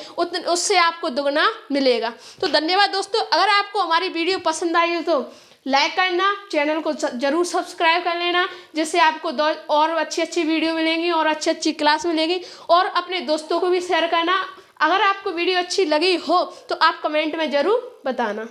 उससे आपको दुगना मिलेगा। तो धन्यवाद दोस्तों। अगर आपको हमारी वीडियो पसंद आई हो तो लाइक करना, चैनल को जरूर सब्सक्राइब कर लेना, जिससे आपको और अच्छी वीडियो मिलेंगी और अच्छी क्लास मिलेगी। और अपने दोस्तों को भी शेयर करना। अगर आपको वीडियो अच्छी लगी हो तो आप कमेंट में ज़रूर बताना।